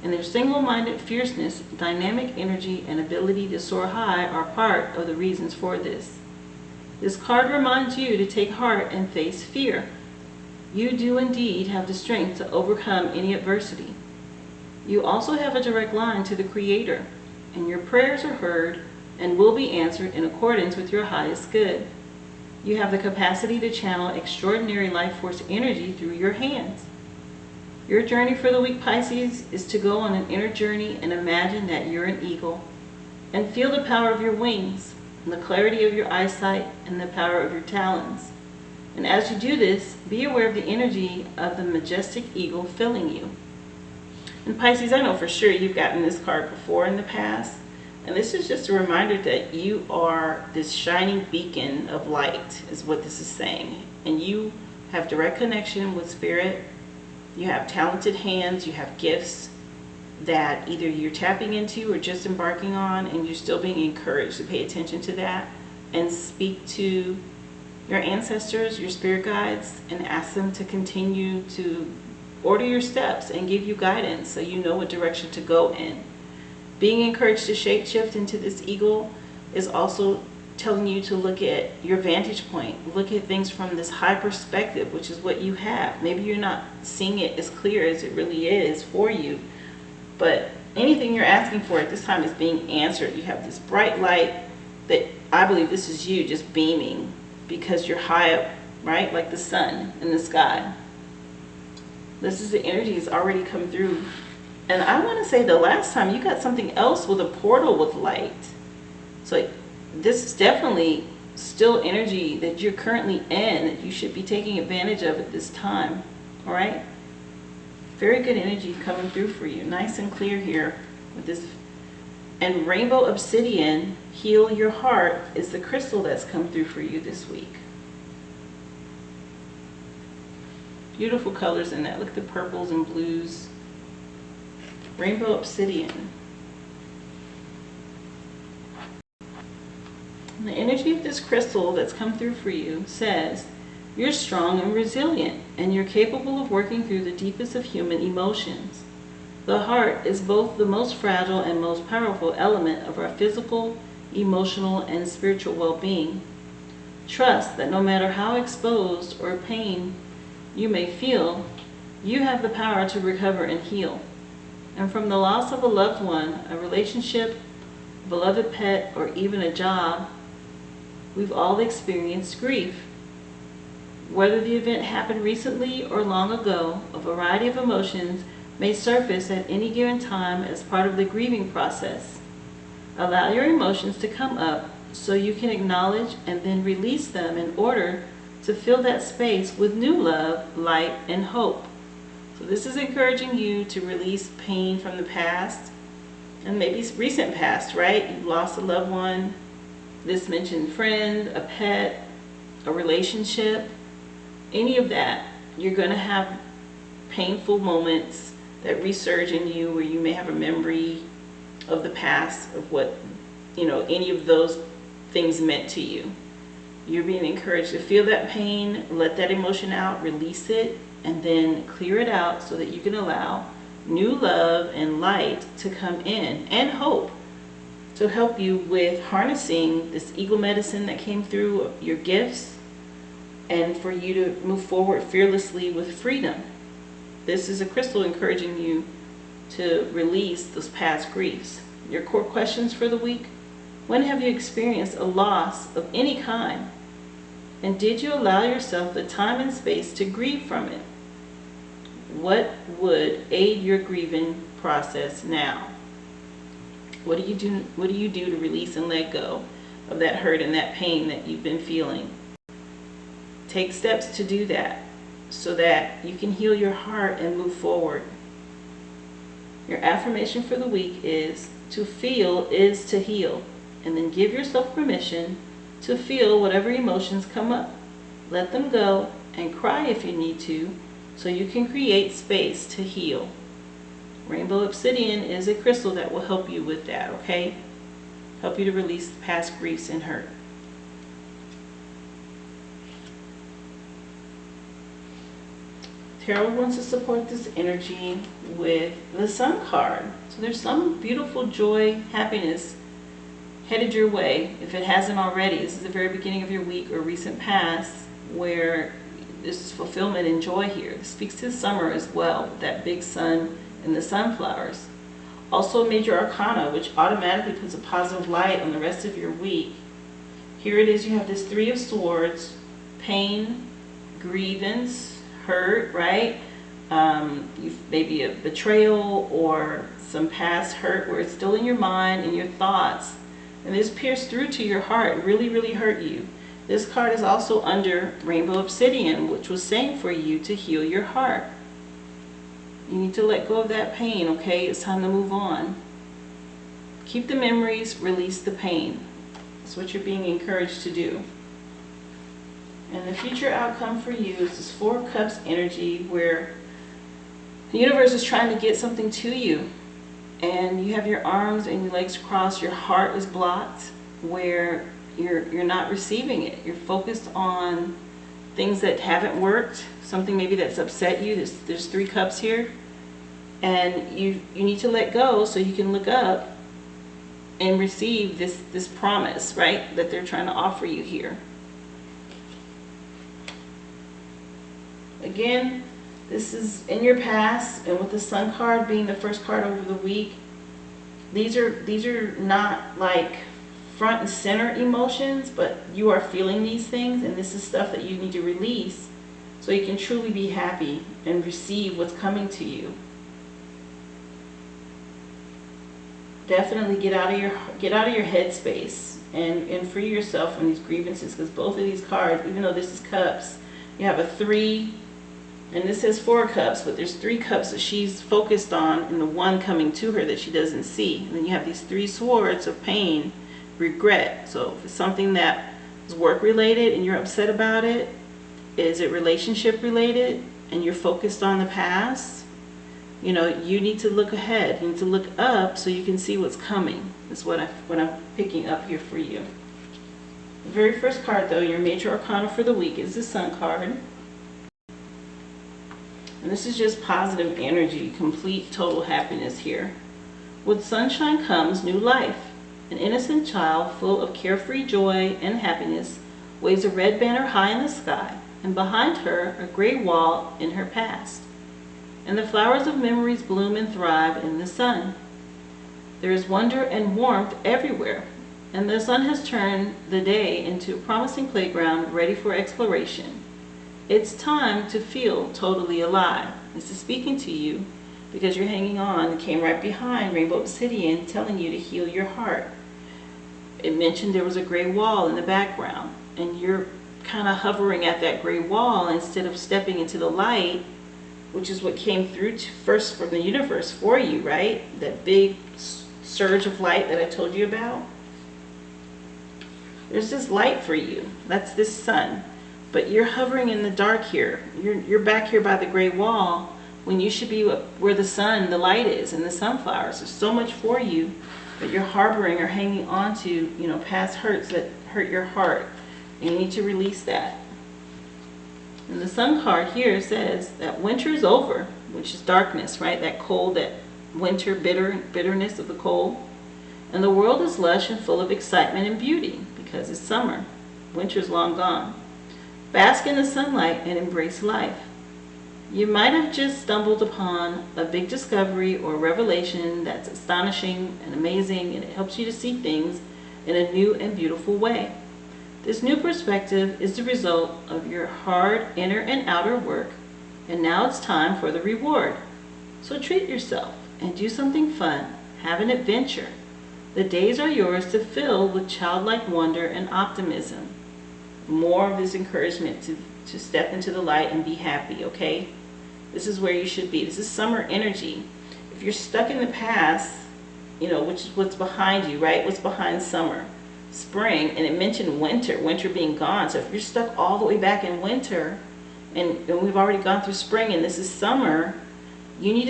and their single-minded fierceness, dynamic energy, and ability to soar high are part of the reasons for this. This card reminds you to take heart and face fear. You do indeed have the strength to overcome any adversity. You also have a direct line to the Creator, and your prayers are heard and will be answered in accordance with your highest good. You have the capacity to channel extraordinary life force energy through your hands. Your journey for the week, Pisces, is to go on an inner journey and imagine that you're an eagle, and feel the power of your wings, and the clarity of your eyesight, and the power of your talons. And as you do this, be aware of the energy of the majestic eagle filling you. And Pisces, I know for sure you've gotten this card before in the past, and this is just a reminder that you are this shining beacon of light, is what this is saying. And you have direct connection with Spirit, you have talented hands, you have gifts that either you're tapping into or just embarking on, and you're still being encouraged to pay attention to that and speak to your ancestors, your spirit guides, and ask them to continue to order your steps and give you guidance so you know what direction to go in. Being encouraged to shapeshift into this eagle is also telling you to look at your vantage point. Look at things from this high perspective, which is what you have. Maybe you're not seeing it as clear as it really is for you, but anything you're asking for at this time is being answered. You have this bright light that I believe this is you just beaming because you're high up, right? Like the sun in the sky. This is the energy that's already come through. And I want to say the last time you got something else with a portal with light. So this is definitely still energy that you're currently in, that you should be taking advantage of at this time. All right? Very good energy coming through for you. Nice and clear here with this. And Rainbow Obsidian, Heal Your Heart, is the crystal that's come through for you this week. Beautiful colors in that. Look at the purples and blues. Rainbow Obsidian. And the energy of this crystal that's come through for you says, you're strong and resilient, and you're capable of working through the deepest of human emotions. The heart is both the most fragile and most powerful element of our physical, emotional, and spiritual well-being. Trust that no matter how exposed or pain you may feel, you have the power to recover and heal. And from the loss of a loved one, a relationship, a beloved pet, or even a job, we've all experienced grief. Whether the event happened recently or long ago, a variety of emotions may surface at any given time as part of the grieving process. Allow your emotions to come up so you can acknowledge and then release them in order to fill that space with new love, light, and hope. So this is encouraging you to release pain from the past And maybe it's recent past, right? You've lost a loved one. This mentioned friend, a pet, a relationship, any of that. You're going to have painful moments that resurge in you, where you may have a memory of the past, of what, any of those things meant to you. You're being encouraged to feel that pain, let that emotion out, release it, and then clear it out so that you can allow new love and light to come in, and hope, to help you with harnessing this eagle medicine that came through, your gifts, and for you to move forward fearlessly with freedom. This is a crystal encouraging you to release those past griefs. Your core questions for the week: when have you experienced a loss of any kind? And did you allow yourself the time and space to grieve from it? What would aid your grieving process now? What do you do to release and let go of that hurt and that pain that you've been feeling? Take steps to do that so that you can heal your heart and move forward. Your affirmation for the week is: to feel is to heal. And then give yourself permission to feel whatever emotions come up. Let them go and cry if you need to, so you can create space to heal. Rainbow obsidian is a crystal that will help you with that, okay? Help you to release past griefs and hurt. Tarot wants to support this energy with the Sun card. So there's some beautiful joy, happiness headed your way. If it hasn't already, this is the very beginning of your week or recent past, where this is fulfillment and joy here. This speaks to summer as well, with that big sun and the sunflowers. Also major arcana, which automatically puts a positive light on the rest of your week. Here it is, you have this Three of Swords, pain, grievance, hurt, right? Maybe a betrayal or some past hurt where it's still in your mind and your thoughts. And this pierced through to your heart, really, really hurt you. This card is also under Rainbow Obsidian, which was saying for you to heal your heart. You need to let go of that pain, okay? It's time to move on. Keep the memories, release the pain. That's what you're being encouraged to do. And the future outcome for you is this Four of Cups energy, where the universe is trying to get something to you. And you have your arms and your legs crossed, your heart is blocked, where you're not receiving it. You're focused on things that haven't worked, something maybe that's upset you. There's Three Cups here, and you need to let go so you can look up and receive this promise, right, that they're trying to offer you here. Again, this is in your past, and with the Sun card being the first card over the week, these are not like front and center emotions, but you are feeling these things, and this is stuff that you need to release so you can truly be happy and receive what's coming to you. Definitely get out of your head space and free yourself from these grievances, because both of these cards, even though this is cups, you have a 3, and this says 4 cups, but there's 3 cups that she's focused on, and the one coming to her that she doesn't see. And then you have these 3 swords of pain, regret. So if it's something that is work related and you're upset about it, is it relationship related and you're focused on the past, you need to look ahead. You need to look up so you can see what's coming. That's what I'm picking up here for you. The very first card, though, your major arcana for the week, is the Sun card. And this is just positive energy, complete, total happiness here. With sunshine comes new life. An innocent child full of carefree joy and happiness waves a red banner high in the sky, and behind her a gray wall in her past. And the flowers of memories bloom and thrive in the sun. There is wonder and warmth everywhere, and the sun has turned the day into a promising playground ready for exploration. It's time to feel totally alive. This is speaking to you because you're hanging on. It came right behind Rainbow Obsidian, telling you to heal your heart. It mentioned there was a gray wall in the background, and you're kind of hovering at that gray wall instead of stepping into the light, which is what came through first from the universe for you, right? That big surge of light that I told you about. There's this light for you. That's this sun. But you're hovering in the dark here. You're back here by the gray wall when you should be where the sun, the light is, and the sunflowers. There's so much for you, but you're harboring or hanging on to, you know, past hurts that hurt your heart. And you need to release that. And the sun card here says that winter is over, which is darkness, right? That cold, that winter bitterness of the cold. And the world is lush and full of excitement and beauty because it's summer. Winter's long gone. Bask in the sunlight and embrace life. You might have just stumbled upon a big discovery or revelation that's astonishing and amazing, and it helps you to see things in a new and beautiful way. This new perspective is the result of your hard inner and outer work, and now it's time for the reward. So treat yourself and do something fun. Have an adventure. The days are yours to fill with childlike wonder and optimism. More of this encouragement to step into the light and be happy, okay? This is where you should be. This is summer energy. If you're stuck in the past, you know, which is what's behind you, right? What's behind summer? Spring, and it mentioned winter being gone. So if you're stuck all the way back in winter, and we've already gone through spring and this is summer, you need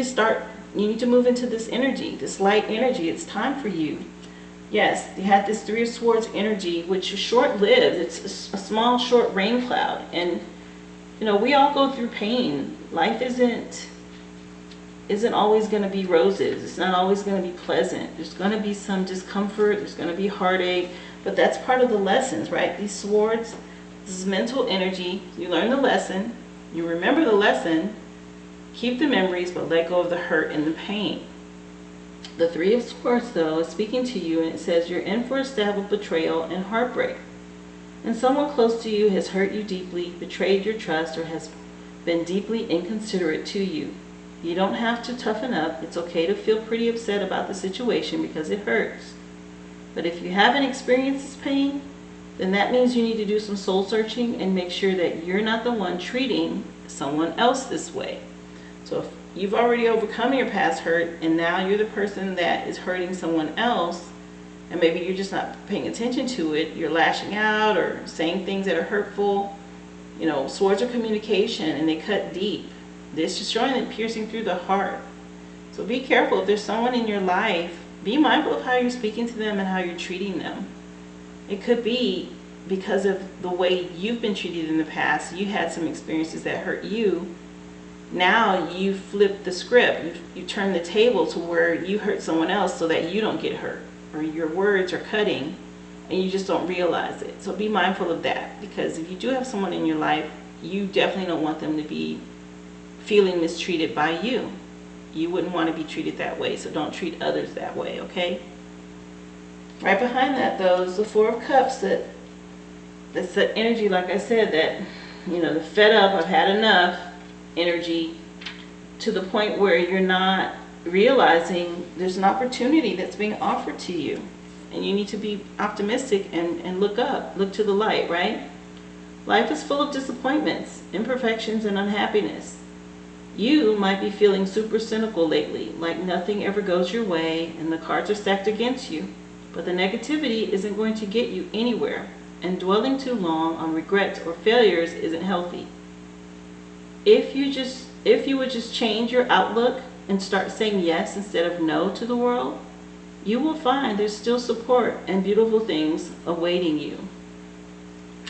to move into this energy, this light energy. It's time for you. Yes, you had this Three of Swords energy, which is short-lived. It's a small, short rain cloud. And, you know, we all go through pain. Life isn't always going to be roses. It's not always going to be pleasant. There's going to be some discomfort. There's going to be heartache. But that's part of the lessons, right? These swords, this is mental energy. You learn the lesson. You remember the lesson. Keep the memories, but let go of the hurt and the pain. The Three of Swords, though, is speaking to you, and it says you're in for a stab of betrayal and heartbreak. And someone close to you has hurt you deeply, betrayed your trust, or has been deeply inconsiderate to you. You don't have to toughen up. It's okay to feel pretty upset about the situation because it hurts. But if you haven't experienced this pain, then that means you need to do some soul searching and make sure that you're not the one treating someone else this way. So if you've already overcome your past hurt and now you're the person that is hurting someone else, and maybe you're just not paying attention to it, you're lashing out or saying things that are hurtful. You know, swords are communication and they cut deep. It's just showing it piercing through the heart. So be careful. If there's someone in your life, be mindful of how you're speaking to them and how you're treating them. It could be because of the way you've been treated in the past. You had some experiences that hurt you. Now you flip the script. You turn the table to where you hurt someone else so that you don't get hurt, or your words are cutting and you just don't realize it. So be mindful of that, because if you do have someone in your life, you definitely don't want them to be feeling mistreated by you. You wouldn't want to be treated that way, so don't treat others that way, okay? Right behind that, though, is the Four of Cups. That's the energy, like I said, that, you know, the fed up, I've had enough energy, to the point where you're not realizing there's an opportunity that's being offered to you. And you need to be optimistic and look up, look to the light, right? Life is full of disappointments, imperfections, and unhappiness. You might be feeling super cynical lately, like nothing ever goes your way and the cards are stacked against you. But the negativity isn't going to get you anywhere, and dwelling too long on regrets or failures isn't healthy. If you would just change your outlook and start saying yes instead of no to the world, you will find there's still support and beautiful things awaiting you.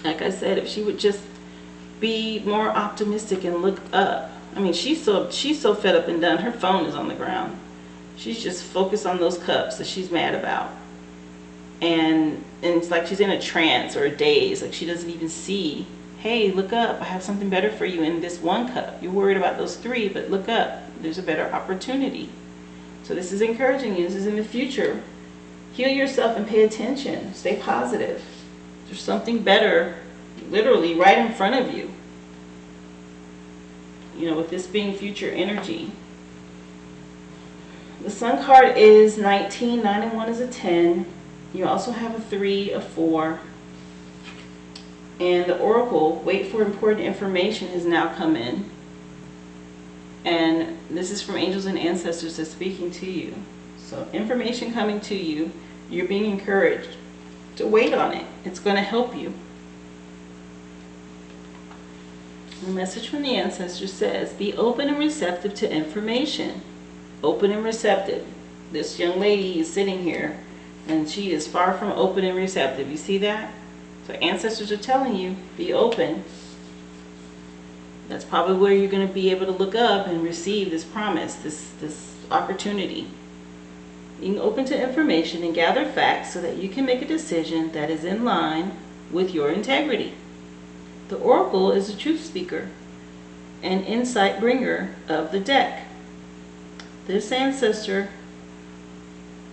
Like I said, if she would just be more optimistic and look up. I mean, she's so fed up and done. Her phone is on the ground. She's just focused on those cups that she's mad about. And it's like she's in a trance or a daze. Like she doesn't even see, hey, look up. I have something better for you in this one cup. You're worried about those three, but look up. There's a better opportunity. So this is encouraging you. This is in the future. Heal yourself and pay attention. Stay positive. There's something better literally right in front of you. You know, with this being future energy. The Sun card is 19. 9 and 1 is a 10. You also have a 3, a 4. And the Oracle, wait for important information, has now come in. And this is from angels and ancestors that's speaking to you. So information coming to you, you're being encouraged to wait on it. It's going to help you. The message from the ancestors says, be open and receptive to information. Open and receptive. This young lady is sitting here and she is far from open and receptive. You see that? So ancestors are telling you, be open. That's probably where you're going to be able to look up and receive this promise, this opportunity. Being open to information and gather facts so that you can make a decision that is in line with your integrity. The oracle is a truth speaker, an insight bringer of the deck. This ancestor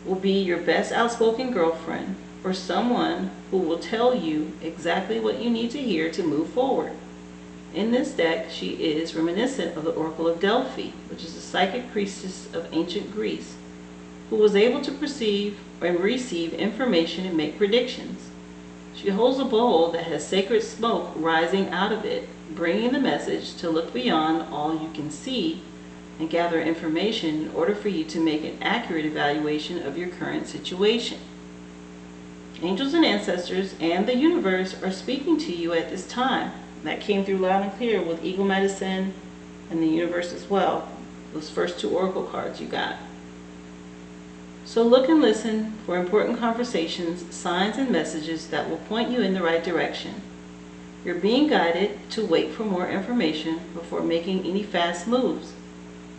will be your best outspoken girlfriend or someone who will tell you exactly what you need to hear to move forward. In this deck, she is reminiscent of the Oracle of Delphi, which is a psychic priestess of ancient Greece, who was able to perceive and receive information and make predictions. She holds a bowl that has sacred smoke rising out of it, bringing the message to look beyond all you can see and gather information in order for you to make an accurate evaluation of your current situation. Angels and ancestors and the universe are speaking to you at this time. That came through loud and clear with Eagle Medicine and the universe as well. Those first two oracle cards you got. So look and listen for important conversations, signs, and messages that will point you in the right direction. You're being guided to wait for more information before making any fast moves,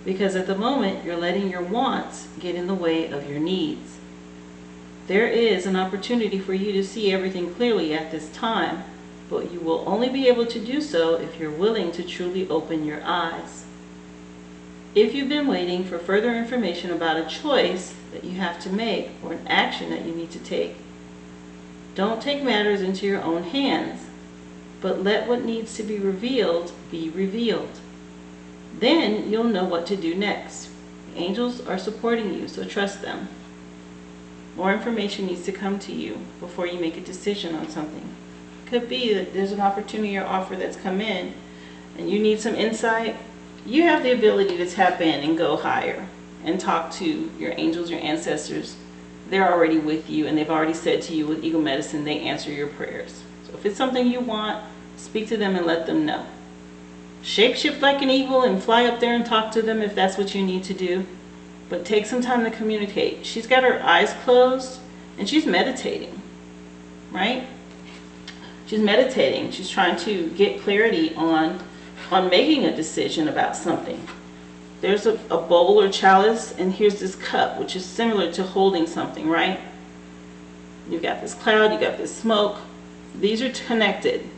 because at the moment you're letting your wants get in the way of your needs. There is an opportunity for you to see everything clearly at this time, but you will only be able to do so if you're willing to truly open your eyes. If you've been waiting for further information about a choice that you have to make or an action that you need to take, don't take matters into your own hands, but let what needs to be revealed be revealed. Then you'll know what to do next. Angels are supporting you, so trust them. More information needs to come to you before you make a decision on something. Could be that there's an opportunity or offer that's come in and you need some insight. You have the ability to tap in and go higher and talk to your angels, your ancestors. They're already with you and they've already said to you with Eagle Medicine, they answer your prayers. So if it's something you want, speak to them and let them know. Shapeshift like an eagle and fly up there and talk to them if that's what you need to do. But take some time to communicate. She's got her eyes closed and she's meditating, right? She's meditating. She's trying to get clarity on making a decision about something. There's a bowl or chalice, and here's this cup, which is similar to holding something, right? You've got this cloud, you got this smoke. These are connected.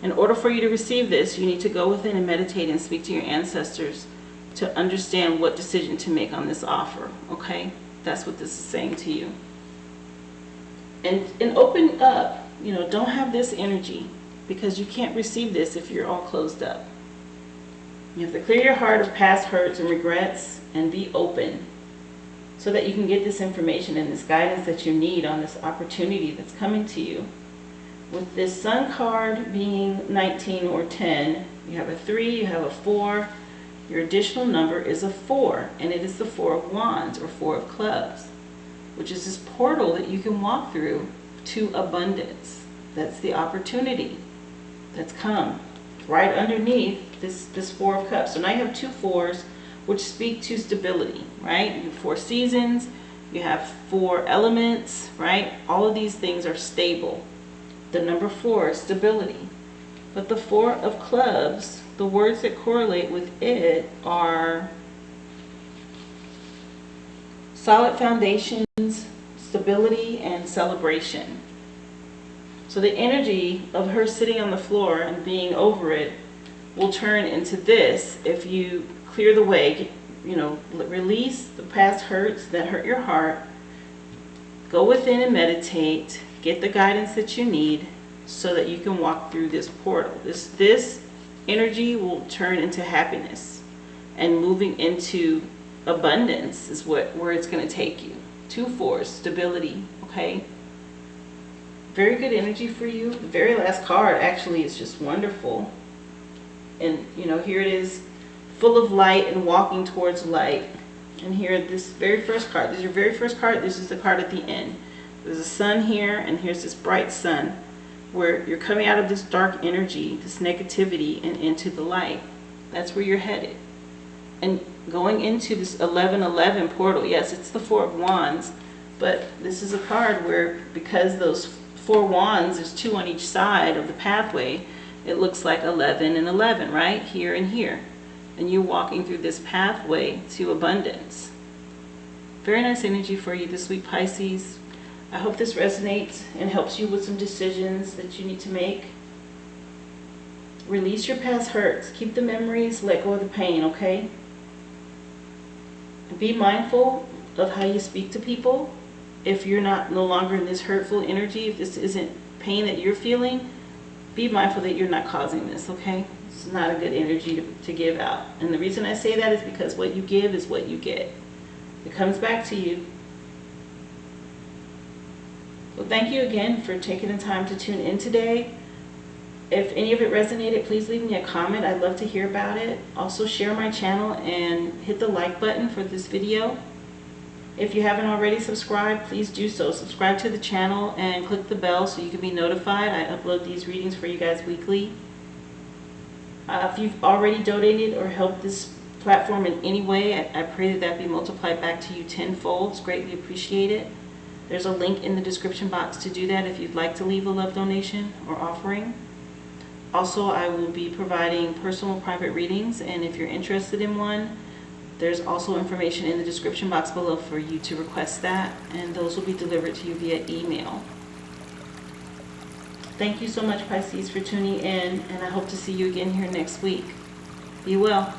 In order for you to receive this, you need to go within and meditate and speak to your ancestors to understand what decision to make on this offer, okay? That's what this is saying to you. And open up. You know, don't have this energy, because you can't receive this if you're all closed up. You have to clear your heart of past hurts and regrets and be open so that you can get this information and this guidance that you need on this opportunity that's coming to you. With this Sun card being 19 or 10, you have a 3, you have a 4. Your additional number is a 4, and it is the 4 of Wands or 4 of Clubs, which is this portal that you can walk through to abundance. That's the opportunity that's come right underneath this 4 of Cups. So now you have 2 4s, which speak to stability, right? You have 4 seasons, you have 4 elements, right? All of these things are stable. The number 4 is stability. But the 4 of Clubs, the words that correlate with it are solid foundations, stability, and celebration. So the energy of her sitting on the floor and being over it will turn into this if you clear the way, you know, release the past hurts that hurt your heart, go within and meditate, get the guidance that you need so that you can walk through this portal. This energy will turn into happiness, and moving into abundance is where it's going to take you. 2 4s, stability, okay? Very good energy for you. The very last card actually is just wonderful. And, you know, here it is, full of light and walking towards light. And here, this very first card, this is your very first card, this is the card at the end. There's a sun here, and here's this bright sun, where you're coming out of this dark energy, this negativity, and into the light. That's where you're headed. And going into this 1111 portal, yes, it's the Four of Wands, but this is a card where, because those 4 wands, there's 2 on each side of the pathway, it looks like 11 and 11, right? Here and here. And you're walking through this pathway to abundance. Very nice energy for you this week, Pisces. I hope this resonates and helps you with some decisions that you need to make. Release your past hurts. Keep the memories. Let go of the pain, okay? Be mindful of how you speak to people. If you're no longer in this hurtful energy, if this isn't pain that you're feeling, be mindful that you're not causing this, okay? It's not a good energy to give out. And the reason I say that is because what you give is what you get. It comes back to you. So thank you again for taking the time to tune in today. If any of it resonated, please leave me a comment. I'd love to hear about it. Also share my channel and hit the like button for this video. If you haven't already subscribed, please do so. Subscribe to the channel and click the bell so you can be notified. I upload these readings for you guys weekly. If you've already donated or helped this platform in any way, I pray that be multiplied back to you tenfold. It's greatly appreciated. There's a link in the description box to do that if you'd like to leave a love donation or offering. Also, I will be providing personal private readings, and if you're interested in one, there's also information in the description box below for you to request that, and those will be delivered to you via email. Thank you so much, Pisces, for tuning in, and I hope to see you again here next week. Be well.